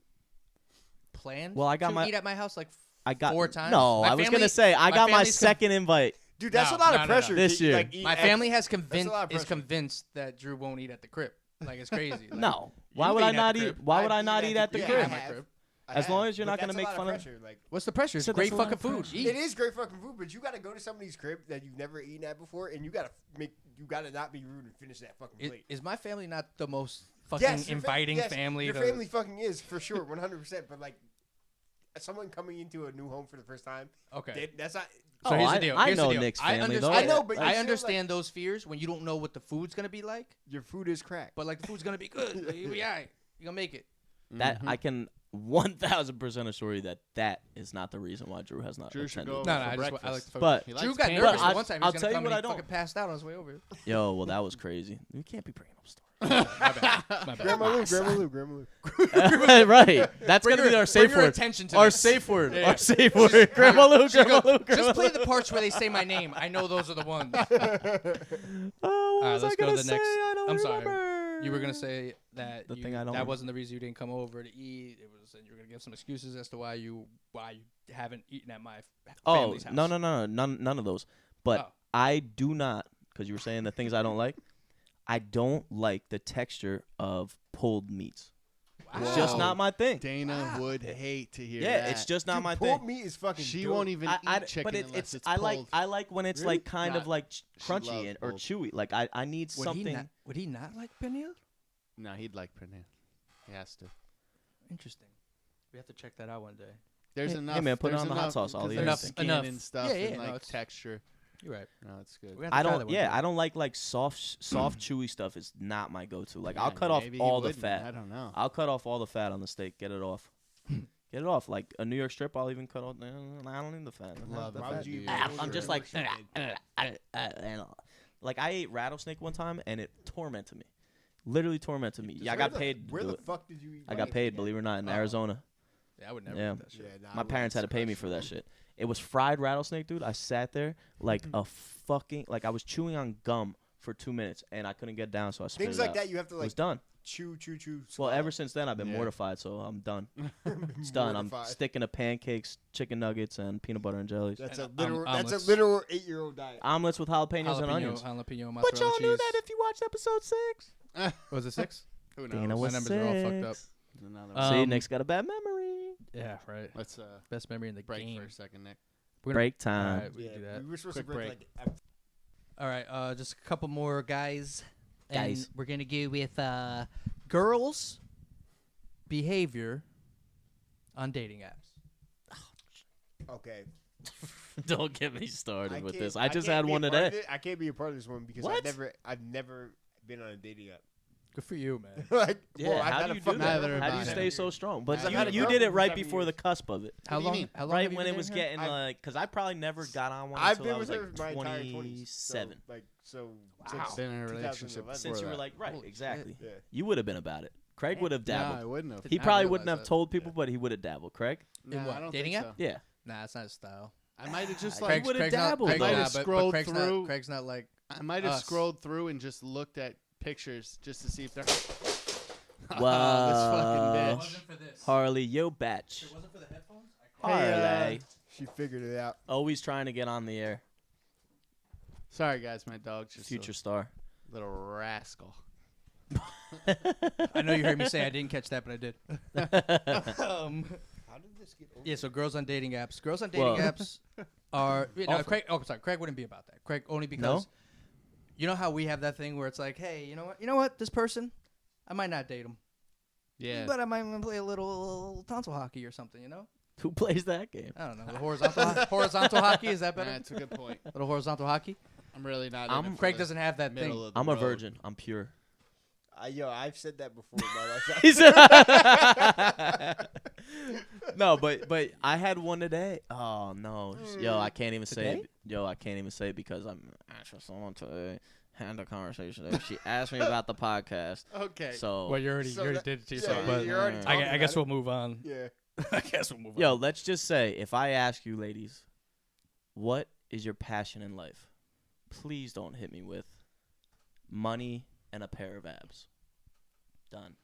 planned Well, I got to my- eat at my house like I got 4 times. No, My I was family- gonna say I my got my family's second invite. Dude, that's No, a lot no, of no, pressure. no. This to, year. like, eat my at- family has a lot of pressure. convinced that Drew won't eat at the crib. Like it's crazy. Like, No. Why you've would I eaten at not the eat? crib. Why would I I've not eaten eat at the yeah, crib? at my crib. I As have, long as you're but not gonna that's a make lot fun of- pressure. Like, What's the pressure? It's So great that's a lot fucking of food. pressure. Eat. it is great fucking food, but you got to go to somebody's crib that you've never eaten at before, and you got to not be rude and finish that fucking plate. Is my family not the most fucking Yes, your inviting yes, family? Your to- family fucking is for sure, 100%. But like, someone coming into a new home for the first time, Okay. that's not. So Oh, here's I- the deal. I Here's the know deal. Nick's I family, understand, though. I know, but I you understand those fears when you don't know what the food's gonna be like. Your food is crack. But like the food's gonna be good. Like, you'll be alright. You gonna make it. That Mhm. I can 1,000% assure you that is not the reason why Drew has not Drew should attended. go No, over I for just I breakfast. like the food. But He Drew likes got pancakes. nervous But one time. He I'll was tell gonna you come what and I he don't. fucking passed out on his way over. Yo, well, that was crazy. You can't be bringing up stories. My bad. My bad. Grandma Lou. Right. That's Bring gonna be your- our safe bring your word. attention to Our this. safe word. Yeah. Our safe word. Grandma Lou. Grandma Lou. Just play the parts where they say my name. I know those are the ones. Oh, what Alright, was let's I go gonna to the say? next- I don't I'm sorry. remember. You were gonna say that The thing I don't that remember. wasn't the reason you didn't come over to eat. It was, and you were gonna give some excuses as to why you haven't eaten at my Oh, family's house. no, none of those. But Oh. I do not, because you were saying the things I don't like. I don't like the texture of pulled meats. It's just Wow. not my thing. Dana would hate to hear Yeah, that. it's just not Dude, my pulled thing. meat is fucking. She dope. won't even eat chicken but unless it's I pulled. like when it's Really? like kind Not- of like she crunchy loves and, or pulled. chewy. Like I need Would something. he not like pernil? No, he'd like pernil. He has to. Interesting. We have to check that out one day. There's Hey, enough. man, put it there's on the hot enough- sauce, I'll 'cause eat there's Enough- skin enough. and stuff Yeah, yeah, and no, like it's- texture. You're right. No, it's good. We have to I try don't. that one Yeah, day. I don't like soft, chewy stuff. Is not my go-to. Like I'll Yeah, cut off maybe he all the wouldn't. fat. I don't know. I'll cut off all the fat on the steak. Get it off. Get it off. Like a New York strip, I'll even cut off. I don't need the fat. Love the the Why fat. would you? dude. why would I'm you just do like, it? like I ate rattlesnake one time and it tormented me. Literally tormented me. Yeah, I Where got the- paid. to Where do the it. fuck did you eat? I got paid, believe it or not, in Oh. Arizona. Yeah, I would never Yeah. eat that shit. Yeah, nah, My I parents had to wouldn't pay me scratch for you. that shit. It was fried rattlesnake, dude. I sat there like a fucking like I was chewing on gum for 2 minutes and I couldn't get down, so I spit Things it like out. that you have to It was like done. chew. Well, swallow. ever since then I've been Yeah. mortified, so I'm done. It's done. I'm Mortified. sticking to pancakes, chicken nuggets, and peanut butter and jellies. That's And, a literal. That's omelets. a literal 8-year-old diet. Omelets with jalapenos and onions. Jalapeno, mozzarella But y'all knew cheese. that if you watched episode 6. Was it 6? Who knows? Dana My was numbers are all fucked up. 6. Another See, Um, Nick's got a bad memory. Yeah, right. Let's Best memory in the break game. for a second, Nick. We're gonna- Break All time. right, we can do that. we were supposed Quick to break break. like. All right, just a couple more guys. Guys. And we're gonna go with girls' behavior on dating apps. Okay. Don't get me started with can't- this. I just can't had be a one part of today. it. I can't be a part of this one because What? I've never been on a dating app. Good for you, man. Like, Yeah, well, I've how had do a you do fucking that? Neither How do you have I. stay so strong? But I've had a you girl did it for right 7 before the years. cusp of it. How What do you long? mean? How long Right have you when been it was dating her? getting I've- like, because I probably never got on one I've until been I with was her like my entire 20s. 27. So, like so. Wow. Since Been in a relationship 2011. Since you were that. like, right, Holy exactly. Yeah. You would have been about it. Craig would have No, dabbled. I wouldn't have. He I probably realize wouldn't have that. told people, but he would have dabbled. Craig? In Nah, what, I don't dating think app? so. Yeah. Nah, it's not his style. I might have just Craig like would've Craig's dabbled, Not, though. I might nah, have but scrolled Craig's through. Not, Craig's not like. I might have us. scrolled through and just looked at pictures just to see if they're. Wow. This fucking bitch. for this. Harley, yo, batch. It wasn't for the headphones. Harley. She figured it out. Always trying to get on the air. Sorry, guys. My dog's just Future star. a little rascal. I know you heard me say I didn't catch that, but I did. How did this get over? Yeah, so girls on dating apps. Girls on dating Well- apps are. No, Often. Craig. Oh, sorry. Craig wouldn't be about that. Craig only because. You know how we have that thing where it's like, hey, you know what? You know what? This person, I might not date him, Yeah. but I might play a little tonsil hockey or something. You know? Who plays that game? I don't know. The horizontal hockey, is that better? That's a good point. Little horizontal hockey. I'm really not. I'm- in it for Craig the doesn't have that middle thing. of the I'm a road. virgin. I'm pure. I've said that before in my life. He said- No, but I had one today. Oh no, yo, I can't even say it. Yo, I can't even say it because I'm asking someone to had a conversation. She asked me about the podcast. Okay. So Well, you already did it to yourself, but you're already talking I guess about we'll move on. Yeah. I guess we'll move on. yo, let's just say if I ask you, ladies, what is your passion in life? Please don't hit me with money and a pair of abs. Done.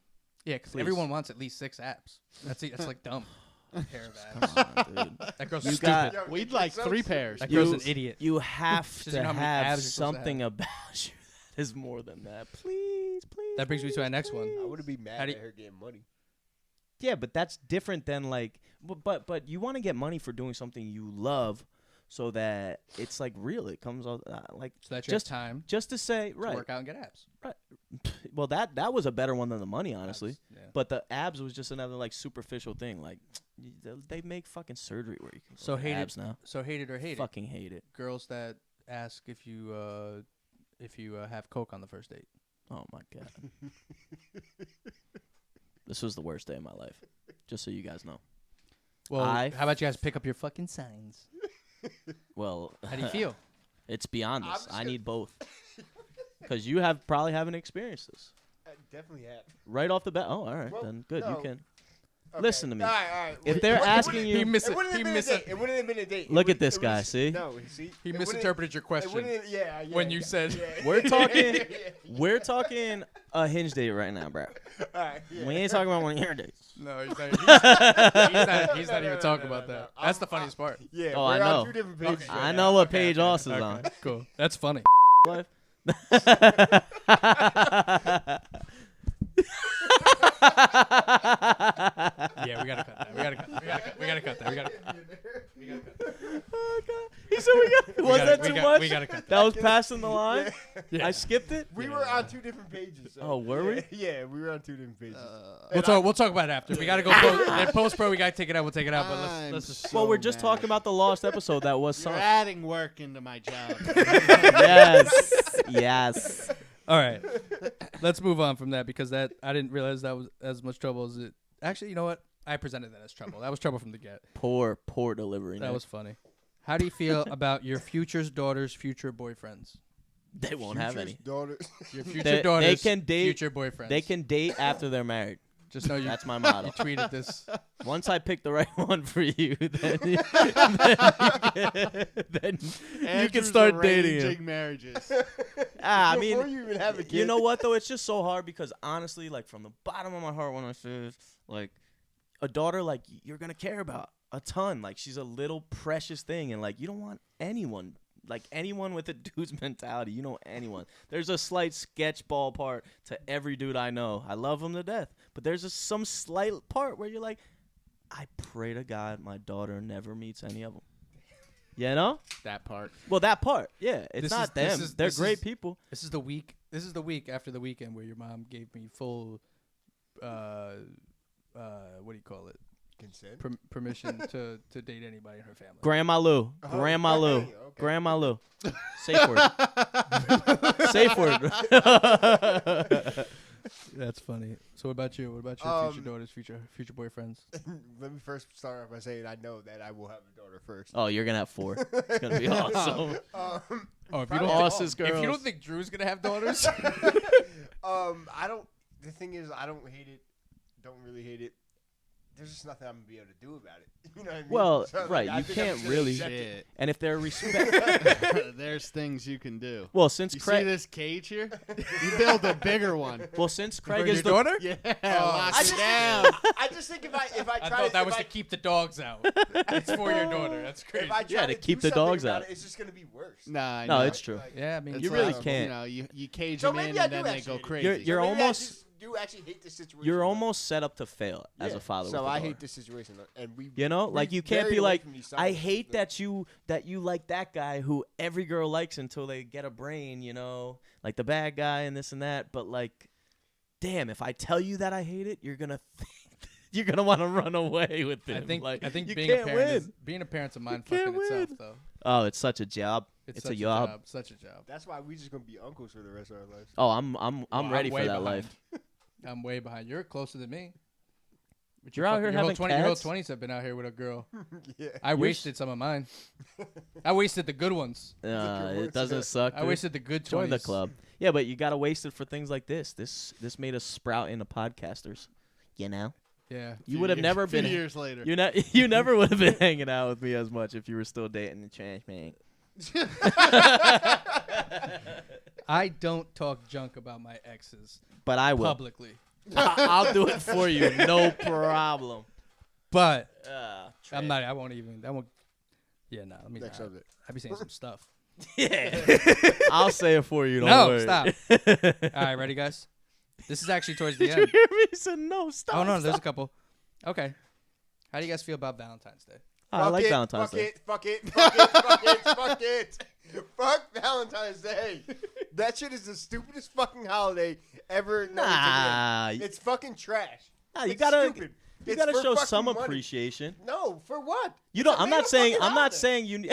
Yeah, because Please. everyone wants at least 6 apps. That's like dumb. A pair of abs. Come on, dude. That girl's You stupid. got- Yo, We'd it's like so 3 stupid. pairs. That You- girl's an idiot. You have She to doesn't know how many have abs you're supposed to something about you that is more than that. Please, please. That brings me to our next one. I wouldn't be mad How do at you- her getting money. Yeah, but that's different than like, but you want to get money for doing something you love, so that it's like real. It comes out like So that's your just time just to say to right. work out and get abs. Well, that was a better one than the money, honestly. Abs, yeah. But the abs was just another like superficial thing. Like they make fucking surgery where you can So grow hate it- abs now. So hate it or hate Fucking hate it. it. Girls that ask if you have Coke on the first date. Oh my god. This was the worst day of my life. Just so you guys know. Well, I- how about you guys pick up your fucking signs? Well, How do you feel? it's beyond I'm this. just I gonna- need both. Because you probably haven't experienced this. I definitely have. Right off the bat. Oh, all right. Well, then good. no. You can. Okay. Listen to me. All right. If Wait, they're it wouldn't- asking He you, miss it it. wouldn't He have been a miss date. it. It wouldn't have been a date. Look It at would- this it guy, was- see? No, see? He It wouldn't- misinterpreted your it question wouldn't- Yeah. when you said We're talking- Yeah. we're talking a hinge date right now, bro. All right. Yeah. We ain't talking about one of your dates. no. He's not even talking about no. that. That's the funniest part. Yeah. Oh, we're I know. on 2 different pages. Okay. right I now. know what Okay, page okay, Austin's okay, on. Cool. That's funny. Life. Yeah, we gotta cut that. We gotta cut that. We gotta cut that. We gotta cut that. Oh, God. He said we got. Was that too much? We gotta cut that. That was passing the line. Yeah. I skipped it. We were on 2 different pages. So. Oh, were we? Yeah, we were on 2 different pages. We'll talk about it after. We gotta go post pro. We gotta take it out. We'll take it out. But let's just. Well, we're just talking about the lost episode that was You're sung. adding work into my job. Yes. Yes. All right. Let's move on from that because that I didn't realize that was as much trouble as it. Actually, you know what? I presented that as trouble. That was trouble from the get. Poor delivery. That Nick. was funny. How do you feel about your future's daughter's future boyfriends? They won't have Future's any. Daughters. Your future They daughter's can date. future boyfriends. They can date after they're married. just know you. That's my You motto. tweeted this. Once I pick the right one for you, then you can Andrew's start dating him. arranging marriages. I Before mean, you even have a kid. you know what though? It's just so hard because honestly, like from the bottom of my heart, when I say this, like a daughter, like you're gonna care about a ton. Like she's a little precious thing, and like you don't want anyone. Like anyone with a dude's mentality, you know anyone. There's a slight sketchball part to every dude I know. I love him to death, but there's some slight part where you're like, I pray to God my daughter never meets any of them. You know? That part. Well, that part, yeah. It's This not is- this them. is- They're this great is- people. This is the week. This is the week after the weekend where your mom gave me full, what do you call it? Consent. Permission to date anybody in her family. Grandma Lou. Oh, Grandma Lou. okay. Grandma Lou. Safe word. Safe word. That's funny. So what about you? What about your future Um, daughters, future boyfriends? Let me first start off by saying I know that I will have a daughter first. Oh, you're gonna have 4. It's gonna be awesome. Oh, if you Probably don't, all. Boss's if you don't girls. think Drew's gonna have daughters, I don't. The thing is, I don't hate it. Don't really hate it. There's just nothing I'm gonna be able to do about it. You know what I mean? Well, So, like, right, I you think I'm can't just gonna really- accept it. Shit. And if they're respect, There's things you can do. well, since You see Craig, this cage here? You build a bigger one. since for Craig your is the daughter? Yeah, I lock just it think- down. I just think if I I try thought to, that if was I, to keep the dogs out. It's for your daughter. That's crazy. if I try Yeah, to to keep do the dogs something about out. it, it's just gonna be worse. Nah, I No, know. it's true. Like, Yeah, I mean, It's You really like, can't. You know, you cage So them maybe in I and do then they actually go hate it. crazy. You're so maybe almost- I just do actually hate this situation. you're but- almost set up to fail as Yeah. a father. So with a I daughter. hate this situation, and we. You know, like you can't very be away like, from these I signs. hate that you like that guy who every girl likes until they get a brain, you know, like the bad guy and this and that. But like, damn, if I tell you that I hate it, you're gonna you're gonna want to run away with him. I think like, I think you being a can't parent win. is being a parent's a mind You fuck in can't itself win. though. Oh, it's such a job. It's such a job. Such a job. That's why we just gonna be uncles for the rest of our lives. Oh, I'm ready for way that behind. life. I'm way behind. You're closer than me. But You're out here your whole having your whole cats? 20s have been out here with a girl. Yeah. I wasted some of mine. I wasted the good ones. It doesn't suck. I dude. wasted the good 20s. Join the club. Yeah, but you gotta waste it for things like this. This made us sprout into podcasters. You know, Yeah. you would have never been. years later. You never would have been hanging out with me as much if you were still dating the trash man. I don't talk junk about my exes But I will. publicly. I'll do it for you, no problem. But Trash. I won't even. I won't. Yeah, no. Let me. Next subject. I be saying some stuff. Yeah, I'll say it for you. Don't No, worry. stop. All right, ready, guys? This is actually towards the Did you end. hear me? He said no. Stop. Oh no, there's a stop. couple. Okay. How do you guys feel about Valentine's Day? I like Valentine's Day. Fuck it. Fuck it. Fuck Valentine's Day. That shit is the stupidest fucking holiday ever known to Nah, man. It's fucking trash. nah, you It's gotta stupid. you It's gotta for show fucking some money. appreciation. No, for what? You It's don't. a I'm made-up not saying. fucking I'm not holiday. saying you.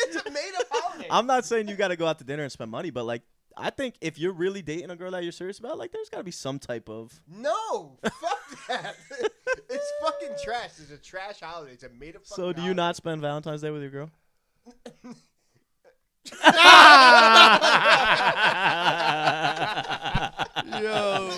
It's a made-up holiday. I'm not saying you got to go out to dinner and spend money, but like, I think if you're really dating a girl that you're serious about, like, there's got to be some type of. No, fuck that. It's fucking trash. It's a trash holiday. It's a made-up fucking So, do you holiday. not spend Valentine's Day with your girl? Yo.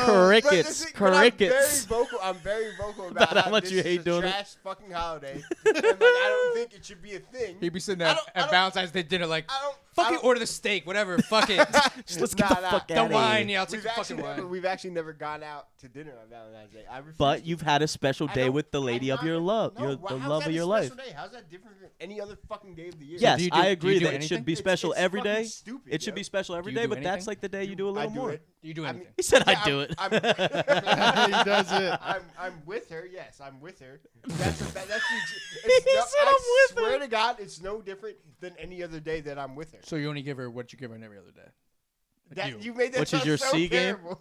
Crickets, crickets. I'm very vocal about About how much this you is hate a doing it. trash fucking holiday. And like, I don't think it should be a thing. He'd be sitting I at, don't- I at don't- Valentine's Day dinner like, I fucking don't- order the steak, whatever, fuck it. Just let's get the fuck The out of wine, here. yeah, I'll take the fucking wine. We've actually never gone out to dinner on Valentine's Day. I refuse But to. you've had a special I day don't- with the lady I'm of your not- love, no, the how's love that of a your life. special day? How's that different from any other fucking day of the year? Yes, do you I do agree you do that it anything? should be It's- special it's every fucking day. stupid, It should yo. be special every Do you day, do but that's anything? like the day you do a I little do more. it. Do you do I mean- anything? He said Yeah, I do it. He does it. I'm with her. Yes, I'm with her. That's He said said I'm with swear her. to God, it's no different than any other day that I'm with her. So you only give her what you give her on every other day. Like You made that Which is sound your so C game? terrible.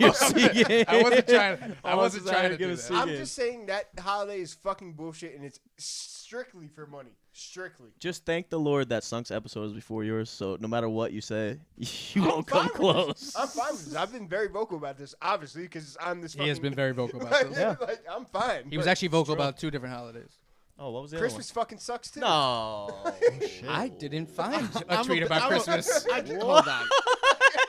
Your C game. I wasn't trying. I Oh, wasn't so trying I to give do a that. C I'm game. just saying that holiday is fucking bullshit, and it's strictly for money. Strictly. Just thank the Lord that Sunk's episode is before yours, so no matter what you say, you I'm won't come fine with close. this. I'm fine with this. I've been very vocal about this, obviously, because I'm this. He has been fucking- very vocal about this. Yeah. Like, I'm fine. He was but actually vocal struggle. about 2 different holidays. Oh, what was the Christmas fucking sucks too. other one? No. I didn't find a I'm tweet about I'm Christmas. Hold on.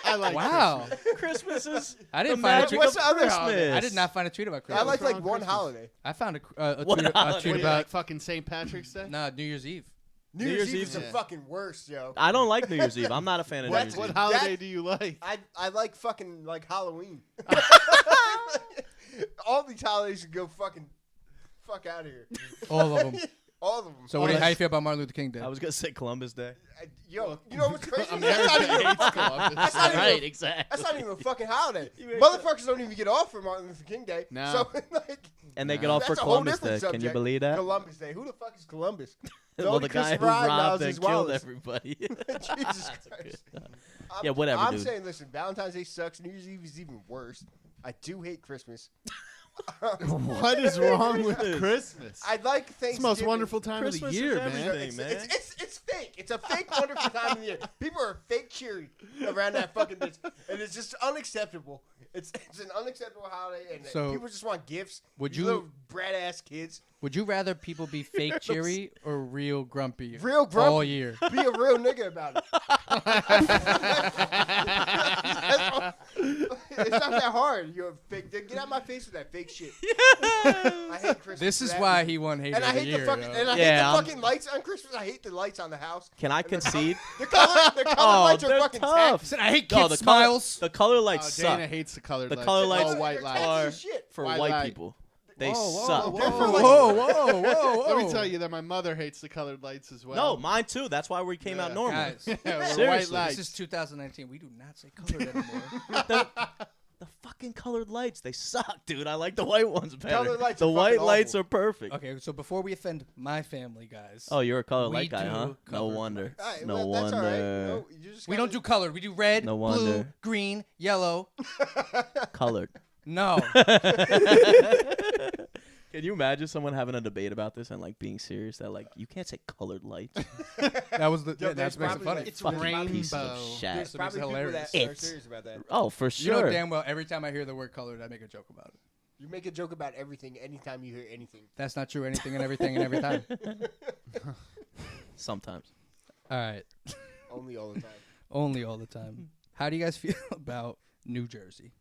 I like Wow. Christmas is I didn't the find a magic tweet. What's of the other Christmas. holiday? I did not find a tweet about I Christmas. like wrong with one Christmas? holiday. I found a What tweet, a holiday? tweet What, about like fucking St. Patrick's Day? New Year's Eve. New Year's Year's Eve Eve is the is- fucking worst, yo. I don't like New Year's Eve. I'm not a fan of New What- Year's What Eve. holiday That- do you like? I like fucking like Halloween. All these holidays should go fucking fuck out of here. All of them. All of them. So how you feel about Martin Luther King Day? I was gonna say Columbus Day. Yo, you know what's crazy? America hates Columbus. That's not even Right, a- exactly. That's not even a fucking holiday. make Motherfuckers don't even get off for Martin Luther King Day. No. So like, And they get off for that's a whole Columbus Day. different Can you subject. believe that? Columbus Day. Who the fuck is Columbus? Well, only the guy who Christopher Robin knows robbed and is killed Wallace. everybody. Jesus Christ. Yeah, whatever, I'm dude. saying, listen, Valentine's Day sucks. New Year's Eve is even worse. I do hate Christmas. What is wrong with Christmas? I like It's Thanksgiving. the most wonderful time Christmas of is the year, everything. man. man. It's fake. It's a fake wonderful time of the year. People are fake cheery around that fucking bitch, and it's just unacceptable. It's an unacceptable holiday, and So, people just want gifts. would These you- little brat ass kids Would you rather people be fake cheery or real grumpy? Real grumpy. all year. be a real nigga about it? It's not that hard. You're a fake. Get out of my face with that fake shit. I hate Christmas. This for is that why reason. he won Hater And I of the hate Year. the fucking yo. and I Yeah, hate the I'm- fucking lights on Christmas. I hate the lights on the house. Can I concede? The color Oh, lights are they're fucking tough. tacky. Listen, I hate No, kids' the smiles. The color Oh, lights Dana suck hates the colored The lights. color It's lights all They're white tacky lights. as are shit. for White white light. people. They Whoa, suck. whoa, They're whoa, for, like- whoa, whoa, whoa, Let whoa. me tell you that my mother hates the colored lights as well. No, mine too. That's why we came out Yeah. normal. Guys, Yeah, we're white Seriously. lights. this is 2019. We do not say colored anymore. The fucking colored lights, they suck, dude. I like the white ones better. Colored lights the are white fucking lights awful. are perfect. Okay, so before we offend my family, guys. Oh, you're a colored We light guy, do huh? No colored wonder. All right, No well, that's all right. wonder. No, you just we gotta- don't do colored. We do red, No blue, wonder. green, yellow. Colored. No. Can Can you imagine someone having a debate about this and like being serious that like you can't say colored lights? That was the. Yo, Yeah, there's that's makes it probably, funny. like, It's Fucking rainbow. piece of shit. There's That probably makes it people that hilarious. are serious about that. Oh, for You sure. know damn well every time I hear the word colored, I make a joke about it. You make a joke about everything anytime you hear anything. That's not true. Anything and everything and every time. Sometimes. All right. Only all the time. Only all the time. How do you guys feel about New Jersey?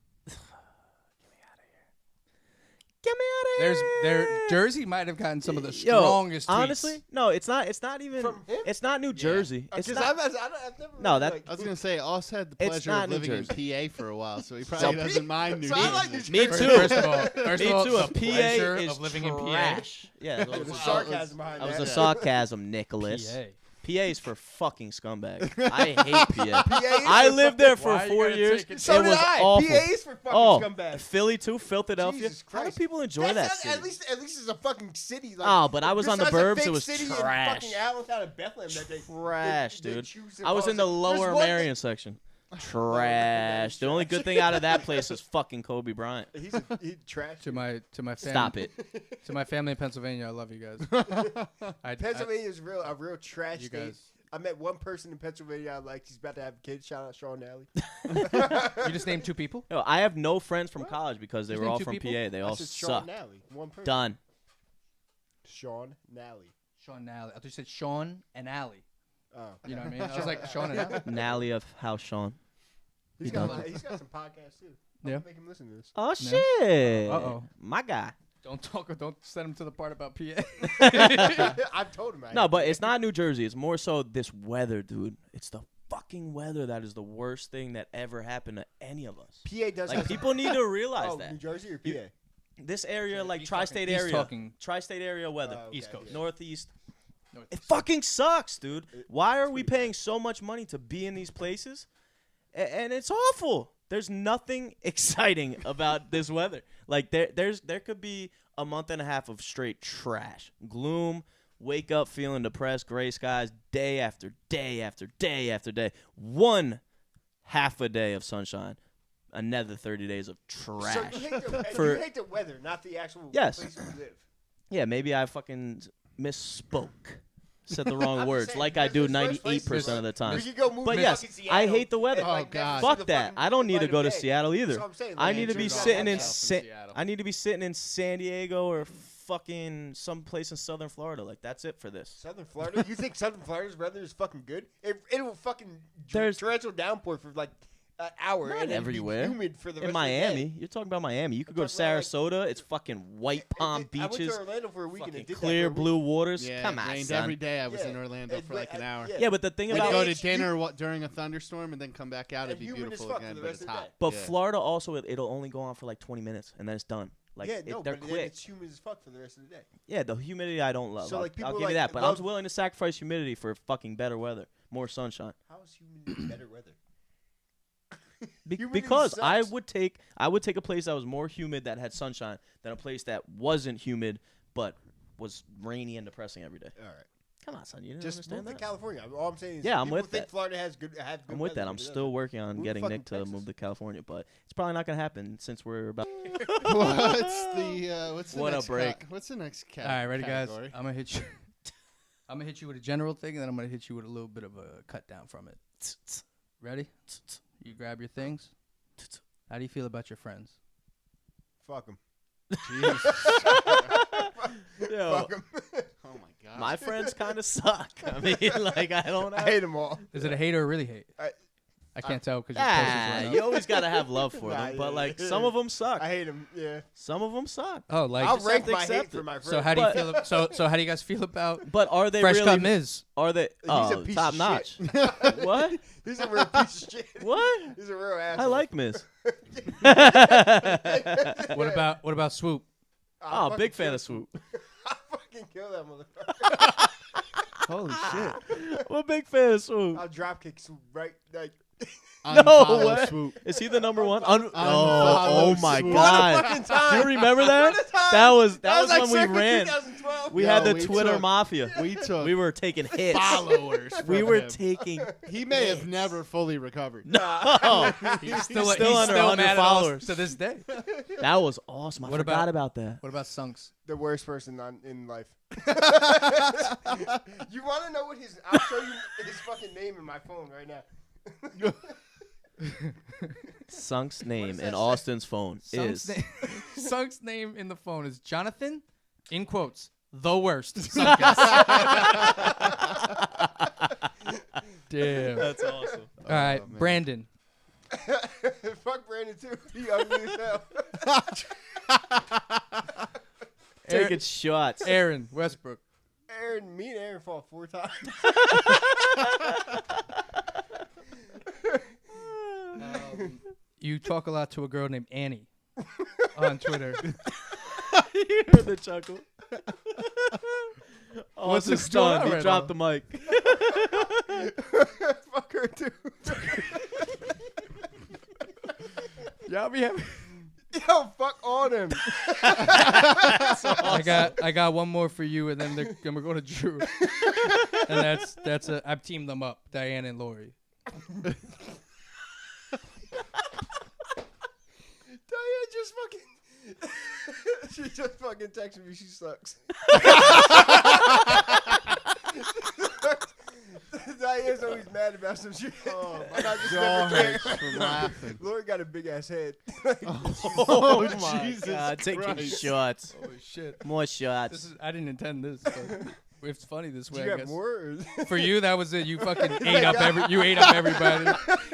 Get me out of here. Jersey might have gotten some of the strongest tweets. Honestly, no, it's not. It's not even. From him? It's not New Jersey. It's Because not. I've never No, really, that- like, I was gonna say, Oz had the It's pleasure not of New living in Jersey. PA for a while, so he probably doesn't mind New So I like Jersey. New Me Jersey. too. First of all, Me too. the A pleasure PA is of living in PA. trash. Yeah, The that sarcasm behind was that. a sarcasm, Nicholas. PA. PA is for fucking scumbag. I hate PA. PA is I for lived there for Why you 4 gotta years. take it- So it did was I. awful. PA is for fucking Oh, scumbags. Philly too, Philadelphia. Jesus How do Christ. people enjoy that city? At least it's a fucking city. Like, Oh, but I was on the besides a burbs, fake it was city trash. In fucking Allentown and Bethlehem that they Trash, they dude. choose to I was call in the it- lower There's one Marion section. Trash. The only good thing out of that place is fucking Kobe Bryant. He's trash. To my family. Stop it. To my family in Pennsylvania, I love you guys. Pennsylvania is a real trash You state. guys- I met one person in Pennsylvania I liked. He's about to have a kid. Shout out Sean Nally. You just named two people. No, I have no friends from college because they Just were name all two from people? PA. They I all said Sean suck. Nally. One person. Done. Sean Nally. Sean Nally. I thought you said Sean and Allie. Oh. You know what I mean? I was like Sean and Allie. Nally of House Sean. He's He got, does. he's got some podcasts too. I'm Yeah. gonna make him listen to this. Oh Yeah. shit. Uh-oh. My guy. Don't send him to the part about PA. I've told him. No, but it's not New Jersey. It's more so this weather, dude. It's the fucking weather that is the worst thing that ever happened to any of us. PA does Like have people need to realize Oh, that. New Jersey or PA? This area, like He's tri-state talking- he's area, talking- tri-state area weather, Oh, okay, East Coast. yeah. northeast. No, It fucking sucks, dude. Why are it's we pretty paying so much money to be in these places? And it's awful. There's nothing exciting about this weather. Like there could be a month and a half of straight trash, gloom. Wake up feeling depressed, gray skies, day after day after day after day. One half a day of sunshine, another 30 days of trash. So you hate, the, For- you hate the weather, not the actual Yes. place you live. Yeah, maybe I fucking misspoke. Said the wrong I'm just words, saying, like I because do there's worse 98% of the time. We could go move But to yes, fucking I Seattle hate the weather. and, Oh, like, never God. see Fuck the that. fucking I don't need to light of go to day. Seattle either. That's what I'm saying. I Like, need to be Andrew's not sitting like in that. Seattle. I need to be sitting in San Diego or fucking someplace in southern Florida. Like that's it for this. Southern Florida? You think Southern Florida's weather is fucking good? It will fucking There's- torrential downpour for like an hour Not and then everywhere. be humid for the In rest Miami, of the you're talking about Miami. You could I'm go to talking about, like- Sarasota. It's fucking white palm I went beaches, to Orlando for a week and fucking it did that clear for a week. blue waters. Yeah, Come it on, rained son. every day. I was in Yeah, Orlando and for like an hour. Yeah, but the thing Like, We'd about go they- to dinner during a thunderstorm and then come back out. It'd And be humid as beautiful fuck for again, the but rest it's of the hot. day. But Yeah. Florida also it'll only go on for like 20 minutes and then it's done. Like yeah, no, they're but then quick. it's humid as fuck for the rest of the day. Yeah, the humidity I don't love. So, like, I'll people, give you like, that, but love- I'm willing to sacrifice humidity for fucking better weather, more sunshine. How is humidity better weather? Humidity Because I sucks. would take a place that was more humid that had sunshine than a place that wasn't humid but was rainy and depressing every day. All right. Come on, son, you didn't Just understand move to that? California. All I'm saying is Yeah, I'm people with think that. Florida has good I'm with that. weather, I'm but it still working on Move to getting fucking Nick to Texas. move to California, but it's probably not gonna happen since we're about. what's the What a next break. what's the next All right, ready, category? guys? I'm gonna hit you. I'm gonna hit you with a general thing, and then I'm gonna hit you with a little bit of a cut down from it. Ready? You grab your things. How do you feel about your friends? Fuck them. Yo, Fuck them. Oh my god. my friends kind of suck. I mean, like I don't I have. hate them all. Is it a hate or a really hate? I can't tell because your Ah, posters right you up. always gotta have love for Nah, them, but yeah, like yeah. some of them suck. I hate them. Yeah. Some of them suck. Oh, like I'll just rank have to my hate accept for it. my friends. so. How do you But- feel? So how do you guys feel about But are they Fresh really? Cut Miz? Are they? a Oh, piece top of notch. shit. What? He's a real piece of shit. What? He's a real asshole. I like Miz. What about Swoop? I'll Oh, fucking big fan kill- of Swoop. I'll fucking kill that motherfucker. Holy shit! I'm a big fan of Swoop. I'll dropkick Swoop right like. Unfollow way. Swoop. Is he the number one? Unfollow Oh my Swoop. God! What a fucking time. Do you remember that? What a time. That was like when we circa ran. 2012. We had the we Twitter took- mafia. We took We were taking hits. followers. We from were him. taking. He may have never fully recovered. No, He's still he's under 100 mad at us followers. to this day. That was awesome. I What forgot about- about that. What about Sunks? The worst person in life. You want to know what his? I'll show you his fucking name in my phone right now. Sunk's name does that in say? Austin's phone Sunk's, is. Sunk's name in the phone is Jonathan, in quotes, the worst. Damn. That's awesome. All right, man. Brandon. Fuck Brandon too. He ugly as hell. Taking shots. Aaron Westbrook. Aaron, me and Aaron fought 4 times. You talk a lot to a girl named Annie on Twitter. You heard the chuckle. What's Austin's this going on done. He right dropped now? the mic. Fuck her too. Y'all be having. Yo, fuck all them. I got one more for you, and then we're going to Drew. And I've teamed them up, Diane and Lori. Diane just fucking. She just fucking texted me. She sucks. Diane's always mad about some shit. Oh, I just Jaw never hurts care. from laughing. Lori got a big ass head. Oh, my Jesus God, taking Christ. shots. Holy shit! More shots. I didn't intend this. But it's funny this Do way. you I got guess. more? Or- For you, that was it. You fucking ate up everybody.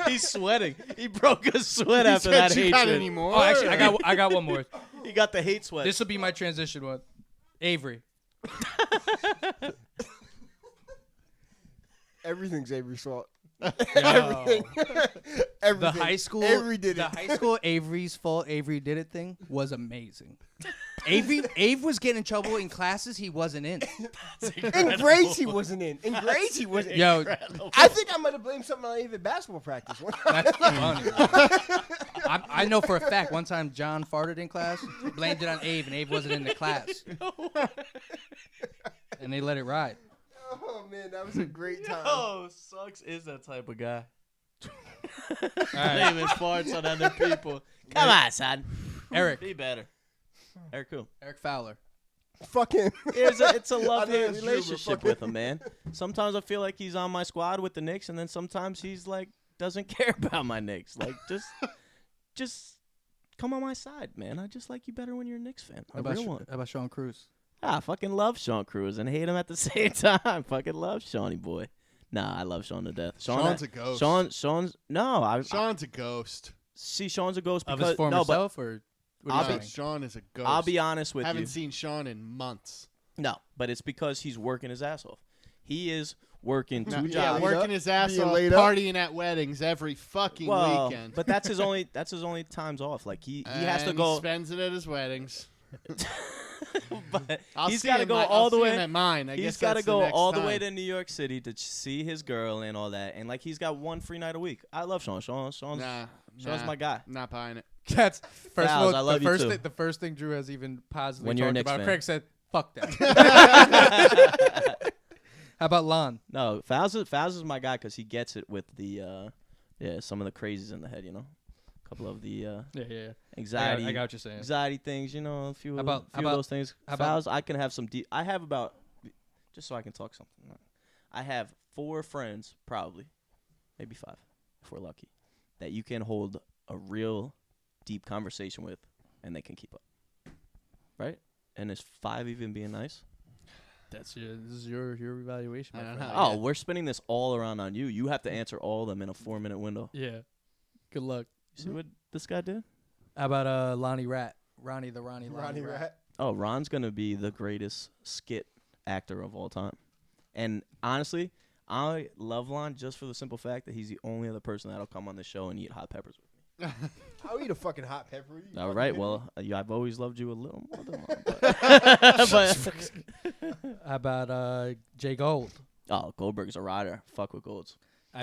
He's sweating. He broke a sweat He after said that you got hatred. any more? Oh, actually, I got one more. He got the hate sweat. This will be my transition one. Avery. Everything's Avery's fault. Yo. Everything. The high school Avery did the it. high school Avery's fault Avery did it thing was amazing. Ave was getting in trouble in classes he wasn't in. In grades he wasn't in. In grades he wasn't in. Yo, I think I might have blamed something on even basketball practice. that's funny. I know for a fact one time John farted in class, blamed it on Ave, and Ave wasn't in the class. And they let it ride. Oh man, that was a great time. Oh, Sucks is that type of guy. All right. Blaming farts on other people. Come on, son. Eric. Be better. Eric who? Eric Fowler. Fuck him. It's a I know love-hate it's true, but relationship fuck with him. him, man. Sometimes I feel like he's on my squad with the Knicks, and then sometimes he's like doesn't care about my Knicks. Like just come on my side, man. I just like you better when you're a Knicks fan. How A real one. about Sean Cruz? I fucking love Sean Cruz and hate him at the same time. Fucking love Shawnee boy. Nah, I love Sean to death. Sean's a ghost. Sean's no. Sean's a ghost. See, Sean's a ghost Of because his former no, but self, or what are you I'll be- saying? Sean is a ghost. I'll be honest with Haven't you. seen Sean in months. No, but it's because he's working his ass off. He is working two Yeah, jobs. laid working up, his ass being off, laid up. partying at weddings every fucking Well, weekend. but that's his only times off. Like he has to And go. spends it at his weddings. But I'll he's see got to him go at- all I'll the see him way. at mine. I He's guess got to that's go next all the way time. to New York City to see his girl and all that. And like he's got one free night a week. I love Sean. Sean's Nah, my guy. Not buying it. That's first Fouls, of I all, love the you first too. thing, the first thing Drew has even positively When you're a talked Knicks about. fan. Craig said, "Fuck that." How about Lon? No, Fouls is my guy because he gets it with the some of the crazies in the head. You know, a couple of the Yeah. anxiety. I got what you're saying. Anxiety things, you know, a few, How about- few how of about- those things. how about- Fouls, I can have some deep. I have about, just so I can talk something. I have 4 friends, probably, maybe 5, if we're lucky, that you can hold a real deep conversation with, and they can keep up. Right? And is 5 even being nice? This is your evaluation. I my don't friend. know. Oh, yeah. we're spinning this all around on you. You have to answer all of them in a 4-minute window. Yeah. Good luck. You see what this guy did? How about Lonnie Rat? Ronnie Ronnie Rat. Rat. Oh, Ron's gonna be the greatest skit actor of all time. And honestly, I love Lon just for the simple fact that he's the only other person that'll come on the show and eat hot peppers with me. I'll eat a fucking hot pepper. You All fucking right, idiot. well, I've always loved you a little more than Lon. But How about Jay Gold? oh, Goldberg's a rider. Fuck with Golds.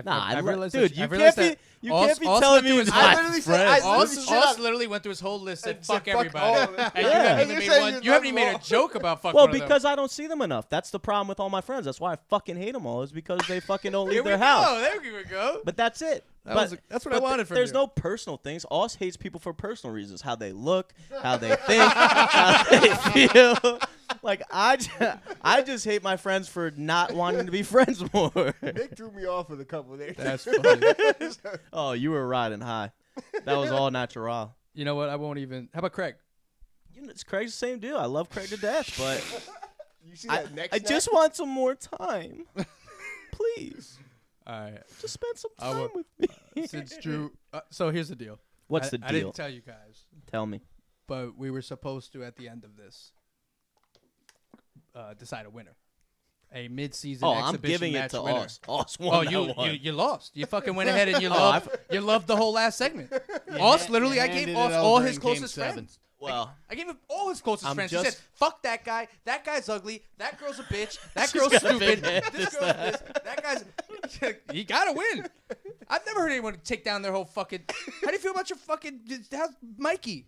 I realized dude, that, you I realized can't that be Austin telling me went it's through his I my literally said- I friends. literally said- Austin literally went through his whole list and And fuck said, fuck everybody. all of them. And Yeah. you And haven't you even said made you one. You haven't love even made them a joke about fucking Well, one of them. because I don't see them enough. That's the problem with all my friends. That's why I fucking hate them all. Is because they fucking don't Here leave we their go. house. There we go. But that's it. That's what I wanted from There's you. no personal things. Oz hates people for personal reasons. How they look, how they think, how they feel. Like, I just hate my friends for not wanting to be friends more. Nick threw me off with a couple there. That's funny. Oh, you were riding high. That was all natural. You know what? I won't even. How about Craig? You know, it's Craig's the same deal. I love Craig to death, but You see I that next just want some more time. Please. All right. Just spend some I time will- with me. Since Drew. So here's the deal. What's I the I deal? didn't tell you guys, Tell me. but we were supposed to at the end of this decide a winner. A mid-season Oh, exhibition I'm giving it match to winner. Oz. Oz Oh, won you that one. you lost. You fucking went ahead and you Oh, loved the whole last segment. Oz literally, I gave Oz all his closest friends. Well, I gave him all his closest I'm friends. just- He said, "Fuck that guy. That guy's ugly. That girl's a bitch. That She's girl's got a stupid. big head, This this, girl's this. That guy's. He gotta win. I've never heard anyone take down their whole fucking. How do you feel about your fucking? How's Mikey?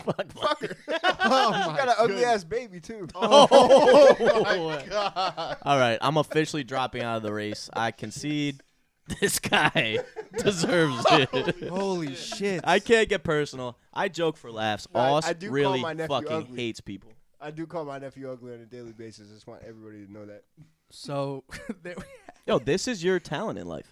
fucker. Oh my You got an ugly ass baby too. Oh my god. all right. I'm officially dropping out of the race. I concede. This guy deserves it. Holy shit! I can't get personal. I joke for laughs. Oz I do call really my nephew fucking ugly. hates people. I do call my nephew ugly on a daily basis. I just want everybody to know that. So there we Yo, this is your talent in life.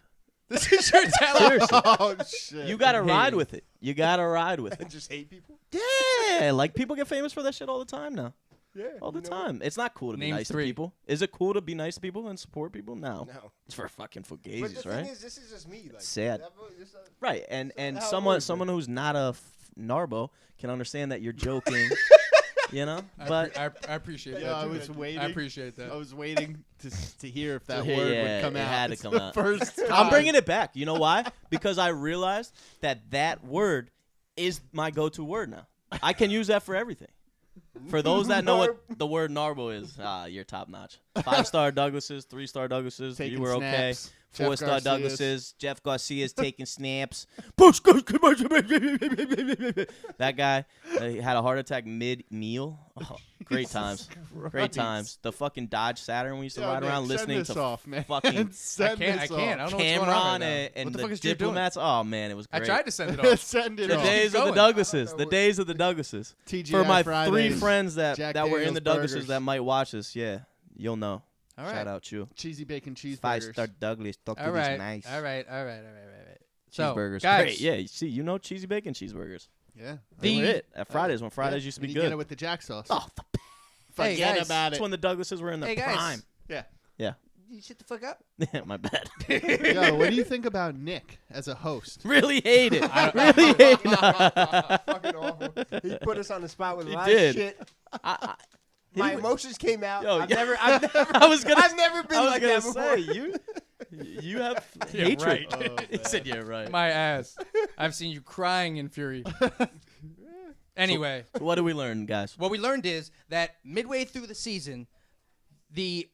This is your talent. Seriously. Oh shit. You gotta Hey. ride with it. You gotta ride with And it. just hate people. Yeah, like people get famous for that shit all the time now. Yeah. All the you know time. It's not cool to be Name nice 3. to people. Is it cool to be nice to people and support people? No. what? No. It's for fucking But the fugazis, thing right? is, this is just me. Like, Sad. just, Right, and how it someone works, someone who's not a narbo can understand that you're joking, you know. I But appreciate Yeah, that. I was waiting. I appreciate that. I was waiting to hear if that Yeah, word yeah, would come it out. had to It's come the out. First time. I'm bringing it back. You know why? Because I realized that word is my go-to word now. I can use that for everything. For those that know what the word narbo is, you're top notch. 5-star Douglases, 3-star Douglases, Taking you were okay. snaps. Jeff 4-star Garcia's. Douglases, Jeff Garcia's taking snaps. That guy he had a heart attack mid-meal. Oh, great times. Great times. The fucking Dodge Saturn we used to Yo, ride Nick, around send listening this to off, man. fucking Send I this can't. I off. don't know what's going on Cameron right now. and What the the fuck is Drew doing? diplomats. Oh man, it was I great. tried to send it off. Send it The off. days of the going. Douglases. The days of the Douglases. TGI For my Fridays, 3 friends that Jack were in the Daniel's Douglases burgers. that might watch this, yeah, you'll know. All right. Shout out you. cheesy bacon cheeseburgers. 5-star Douglas. All Douglas right. is nice. All right. So, Cheeseburgers. guys, Great. Yeah, you see, you know cheesy bacon cheeseburgers. Yeah. They were The- it at Fridays when Fridays used to be You good. get it with the jack sauce. Oh, Hey, Forget guys. about that's it. when the Douglases were in their Hey, guys. prime. Yeah. Yeah. you shut the fuck up. My bad. Yo, what do you think about Nick as a host? Really hate it. Really hate it. fucking awful. He put us on the spot with a He lot did. of shit. I My w- emotions came out. Yo, I've yeah. never was gonna. I've never been I was like gonna that before. say you have Yeah, hatred. right. He said you're right. My ass. I've seen you crying in fury. Anyway, So what do we learn, guys? what we learned is that midway through the season, the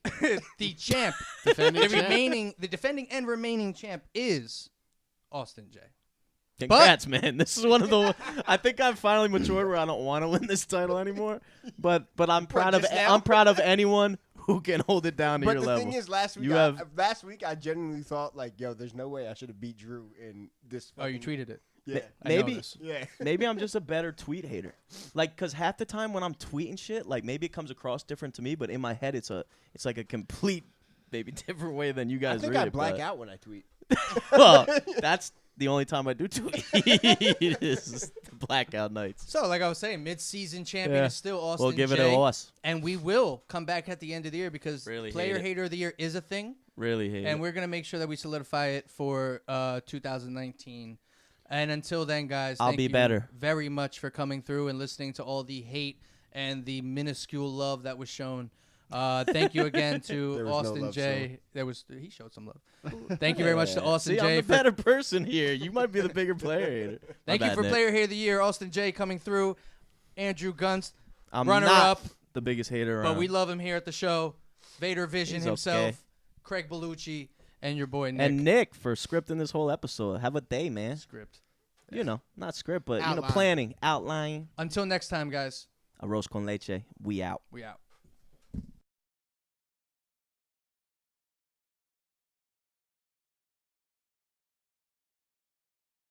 the champ, Defending the champ. defending and remaining champ is Austin J. Congrats, man. This is one of the. I think I've finally matured where I don't want to win this title anymore. But I'm proud of just now? I'm proud of anyone who can hold it down to But your the level. thing is, last week, You have- last week I genuinely thought like, yo, there's no way I should have beat Drew in this. Oh, you fucking- tweeted it. Yeah, I know maybe this. yeah. maybe I'm just a better tweet hater. Like, cause half the time when I'm tweeting shit, like maybe it comes across different to me, but in my head it's like a complete, maybe different way than you I guys think read I it. black but- out when I tweet. Well, that's the only time I do tweet is the blackout nights. So, like I was saying, mid-season champion Yeah. is still Austin We'll give it J. a loss. And we will come back at the end of the year because Really hate player it. hater of the year is a thing. Really hate And it. we're going to make sure that we solidify it for 2019. And until then, guys, I'll thank be you better. very much for coming through and listening to all the hate and the minuscule love that was shown. Thank you again to There was no Austin love J. He showed some love. Thank you very much to Yeah. Austin See, J. I'm the for better person here. You might be the bigger player hater. Thank My you bad, for Nick. player hater of the year, Austin J. coming through. Andrew Gunst, I'm runner not up, the biggest hater around. but we love him here at the show. Vader Vision He's himself, okay. Craig Bellucci, And your boy Nick. And Nick for scripting this whole episode. Have a day, man. Script. You know, not script, but Outline. planning, outline. Until next time, guys. Arroz con leche. We out. We out.